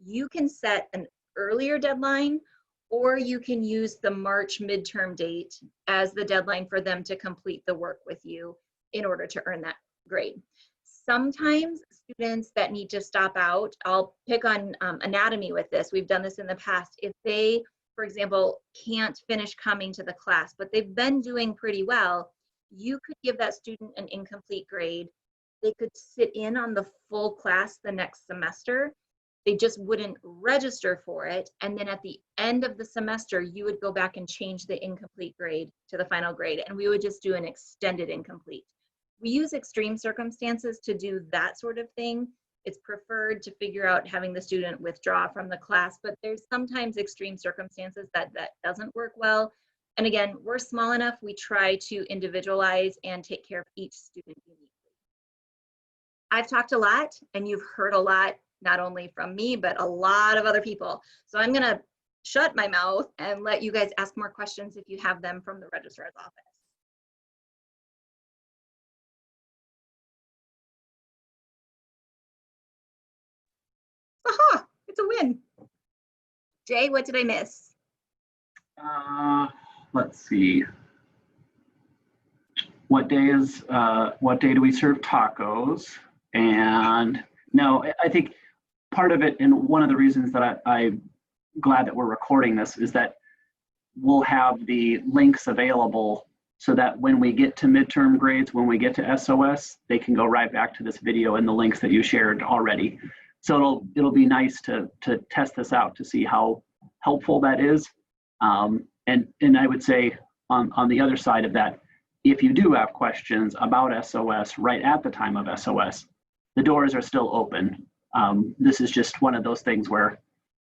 You can set an earlier deadline, or you can use the March midterm date as the deadline for them to complete the work with you in order to earn that grade. Sometimes students that need to stop out, I'll pick on anatomy with this. We've done this in the past. If they, for example, can't finish coming to the class, but they've been doing pretty well, you could give that student an incomplete grade. They could sit in on the full class the next semester. They just wouldn't register for it. And then at the end of the semester, you would go back and change the incomplete grade to the final grade. And we would just do an extended incomplete. We use extreme circumstances to do that sort of thing. It's preferred to figure out having the student withdraw from the class, but there's sometimes extreme circumstances that doesn't work well. And again, we're small enough, we try to individualize and take care of each student uniquely. I've talked a lot and you've heard a lot, not only from me, but a lot of other people. So I'm gonna shut my mouth and let you guys ask more questions if you have them from the registrar's office. Aha, it's a win. Jay, what did I miss? Let's see. What day do we serve tacos? And no, I think part of it, and one of the reasons that I'm glad that we're recording this is that we'll have the links available so that when we get to midterm grades, when we get to SOS, they can go right back to this video and the links that you shared already. So it'll be nice to test this out to see how helpful that is. And I would say on the other side of that, if you do have questions about SOS right at the time of SOS, the doors are still open. This is just one of those things where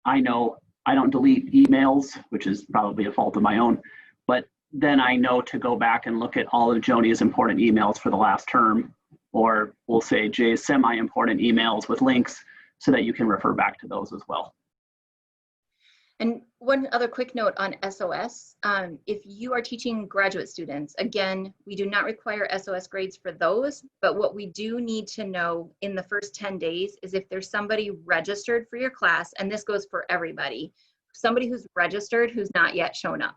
I know I don't delete emails, which is probably a fault of my own, but then I know to go back and look at all of Jonia's important emails for the last term, or we'll say Jay's semi-important emails with links so that you can refer back to those as well. And one other quick note on SOS, if you are teaching graduate students, again, we do not require SOS grades for those, but what we do need to know in the first 10 days is if there's somebody registered for your class, and this goes for everybody, somebody who's registered who's not yet shown up.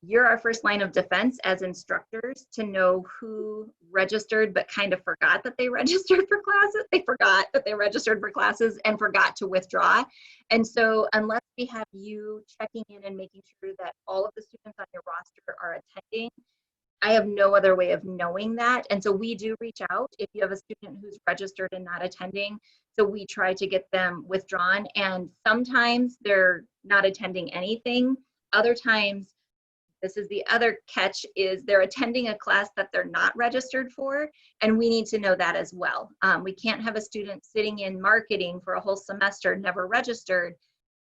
You're our first line of defense as instructors to know who registered but kind of forgot that they registered for classes. They forgot that they registered for classes and forgot to withdraw. And so unless we have you checking in and making sure that all of the students on your roster are attending, I have no other way of knowing that. And so we do reach out if you have a student who's registered and not attending. So we try to get them withdrawn. And sometimes they're not attending anything. Other times, this is the other catch, is they're attending a class that they're not registered for, and we need to know that as well. We can't have a student sitting in marketing for a whole semester, never registered,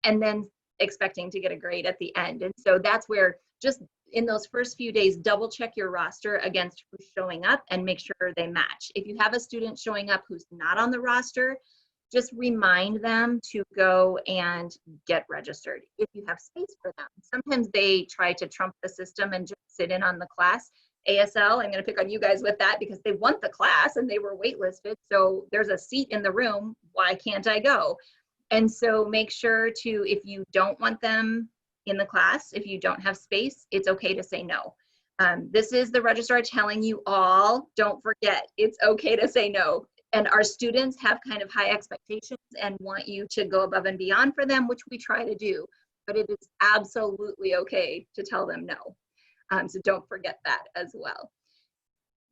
and then expecting to get a grade at the end. And so that's where, just in those first few days, double check your roster against who's showing up and make sure they match. If you have a student showing up who's not on the roster, just remind them to go and get registered if you have space for them. Sometimes they try to trump the system and just sit in on the class. ASL, I'm going to pick on you guys with that because they want the class and they were waitlisted. So there's a seat in the room. Why can't I go? And so make sure to, if you don't want them in the class, if you don't have space, it's okay to say no. This is the registrar telling you all, don't forget, it's okay to say no. And our students have kind of high expectations and want you to go above and beyond for them, which we try to do, but it is absolutely okay to tell them no. So don't forget that as well.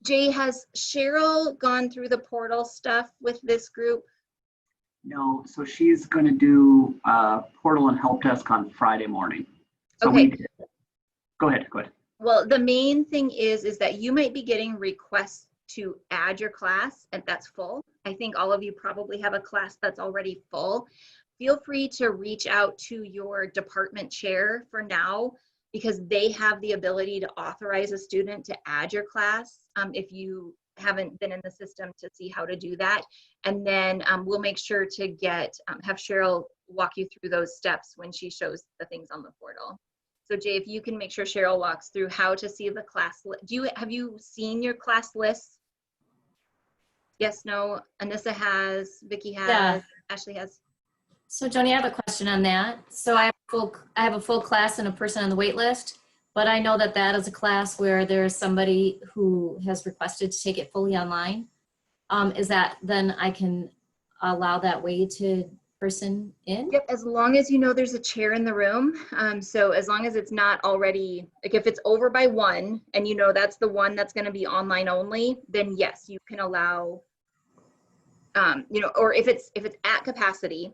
Jay, has Cheryl gone through the portal stuff with this group? No, so she's going to do portal and help desk on Friday morning. So okay. Go ahead. Well, the main thing is that you might be getting requests to add your class and that's full. I think all of you probably have a class that's already full, feel free to reach out to your department chair for now, because they have the ability to authorize a student to add your class if you haven't been in the system to see how to do that. And then we'll make sure to have Cheryl walk you through those steps when she shows the things on the portal. So Jay, if you can make sure Cheryl walks through how to see the class list. Have you seen your class list? Yes, no, Anissa has, Vicky has, Yeah. Ashley has. So Joni, I have a question on that. So I have a full class and a person on the wait list, but I know that that is a class where there's somebody who has requested to take it fully online. Is that then I can allow that weighted person in? Yep, as long as you know there's a chair in the room. So as long as it's not already, like if it's over by one and you know that's the one that's going to be online only, then yes, you can allow, or if it's at capacity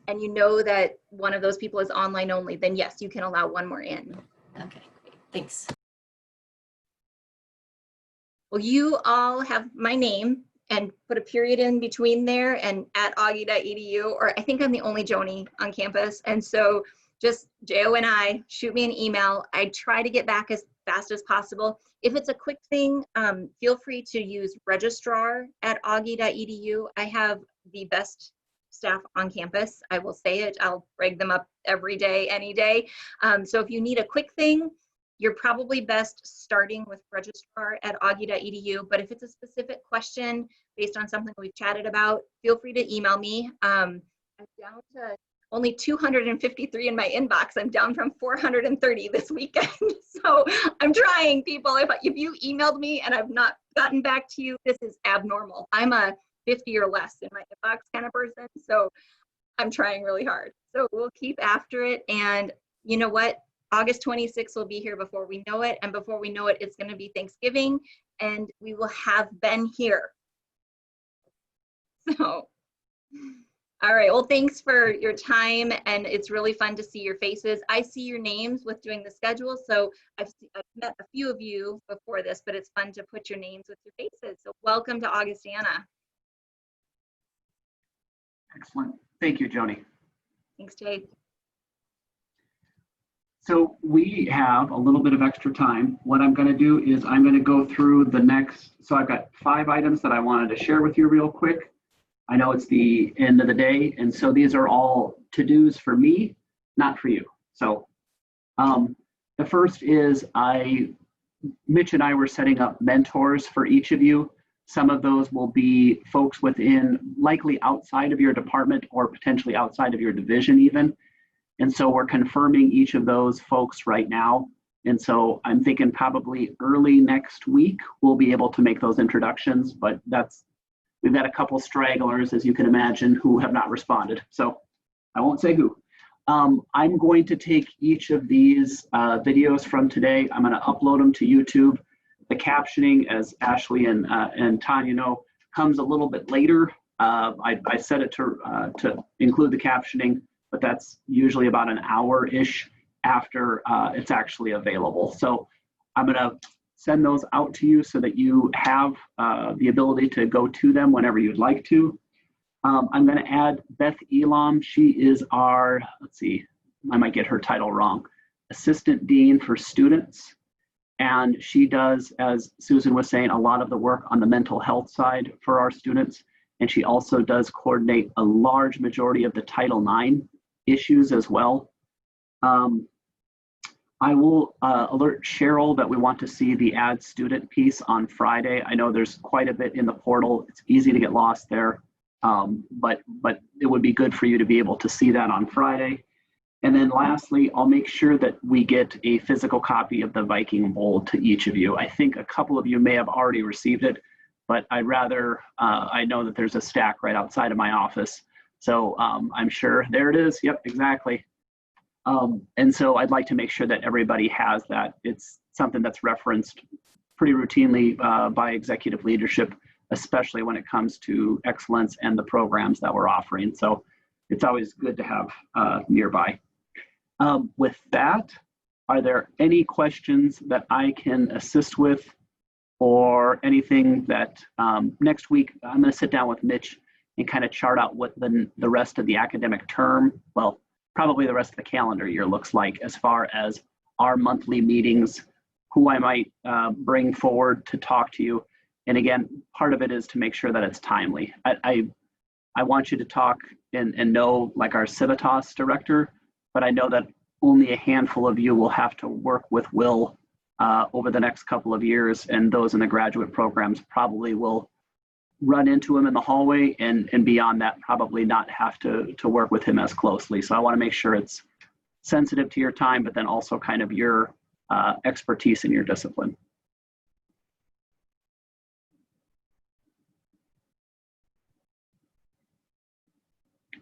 and you know that one of those people is online only, then yes, you can allow one more in. Okay, great. Thanks. Well, you all have my name and put a period in between there and at augie.edu, or I think I'm the only Joni on campus. And so just JONI, shoot me an email. I try to get back as fast as possible. If it's a quick thing, feel free to use registrar@augie.edu. I have the best staff on campus. I will say it, I'll break them up every day, any day. So if you need a quick thing, you're probably best starting with registrar@augie.edu. But if it's a specific question based on something we've chatted about, feel free to email me. I'm down to only 253 in my inbox. I'm down from 430 this weekend. So I'm trying, people. If you emailed me and I've not gotten back to you, this is abnormal. I'm a 50 or less in my inbox kind of person. So I'm trying really hard. So we'll keep after it. And you know what? August 26th will be here before we know it. And before we know it, it's going to be Thanksgiving and we will have been here. So, all right. Well, thanks for your time. And it's really fun to see your faces. I see your names with doing the schedule. So I've met a few of you before this, but it's fun to put your names with your faces. So welcome to Augustana. Excellent. Thank you, Joni. Thanks, Jade. So we have a little bit of extra time. What I'm going to do is I'm going to go through the next, so I've got 5 items that I wanted to share with you real quick. I know it's the end of the day, and so these are all to-dos for me, not for you. So the first is Mitch and I were setting up mentors for each of you. Some of those will be folks within, likely outside of your department or potentially outside of your division even. And so we're confirming each of those folks right now. And so I'm thinking probably early next week, we'll be able to make those introductions, but we've got a couple stragglers, as you can imagine, who have not responded. So I won't say who. I'm going to take each of these videos from today. I'm going to upload them to YouTube. The captioning, as Ashley and Tanya know, comes a little bit later. I set it to include the captioning, but that's usually about an hour-ish after it's actually available. So I'm going to send those out to you so that you have the ability to go to them whenever you'd like to. I'm going to add Beth Elam. She is our, let's see, I might get her title wrong, Assistant Dean for Students. And she does, as Susan was saying, a lot of the work on the mental health side for our students. And she also does coordinate a large majority of the Title IX issues as well. I will alert Cheryl that we want to see the add student piece on Friday. I know there's quite a bit in the portal. It's easy to get lost there, but it would be good for you to be able to see that on Friday. And then lastly, I'll make sure that we get a physical copy of the Viking Bold to each of you. I think a couple of you may have already received it, but I know that there's a stack right outside of my office. So I'm sure, there it is. Yep, exactly. And so I'd like to make sure that everybody has that. It's something that's referenced pretty routinely by executive leadership, especially when it comes to excellence and the programs that we're offering. So it's always good to have nearby. With that, are there any questions that I can assist with or anything that next week I'm going to sit down with Mitch and kind of chart out what the rest of the academic term, well, probably the rest of the calendar year looks like as far as our monthly meetings, who I might bring forward to talk to you. And again, part of it is to make sure that it's timely. I want you to talk and know, like our Civitas director, but I know that only a handful of you will have to work with Will over the next couple of years, and those in the graduate programs probably will run into him in the hallway, and beyond that probably not have to work with him as closely. So I want to make sure it's sensitive to your time, but then also kind of your expertise in your discipline.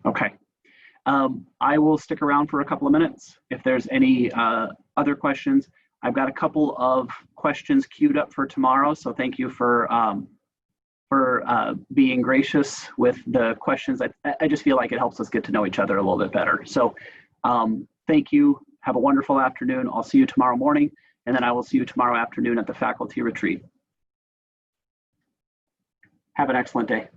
Okay. I will stick around for a couple of minutes. If there's any other questions, I've got a couple of questions queued up for tomorrow. So thank you for being gracious with the questions. I just feel like it helps us get to know each other a little bit better. So thank you. Have a wonderful afternoon. I'll see you tomorrow morning, and then I will see you tomorrow afternoon at the faculty retreat. Have an excellent day.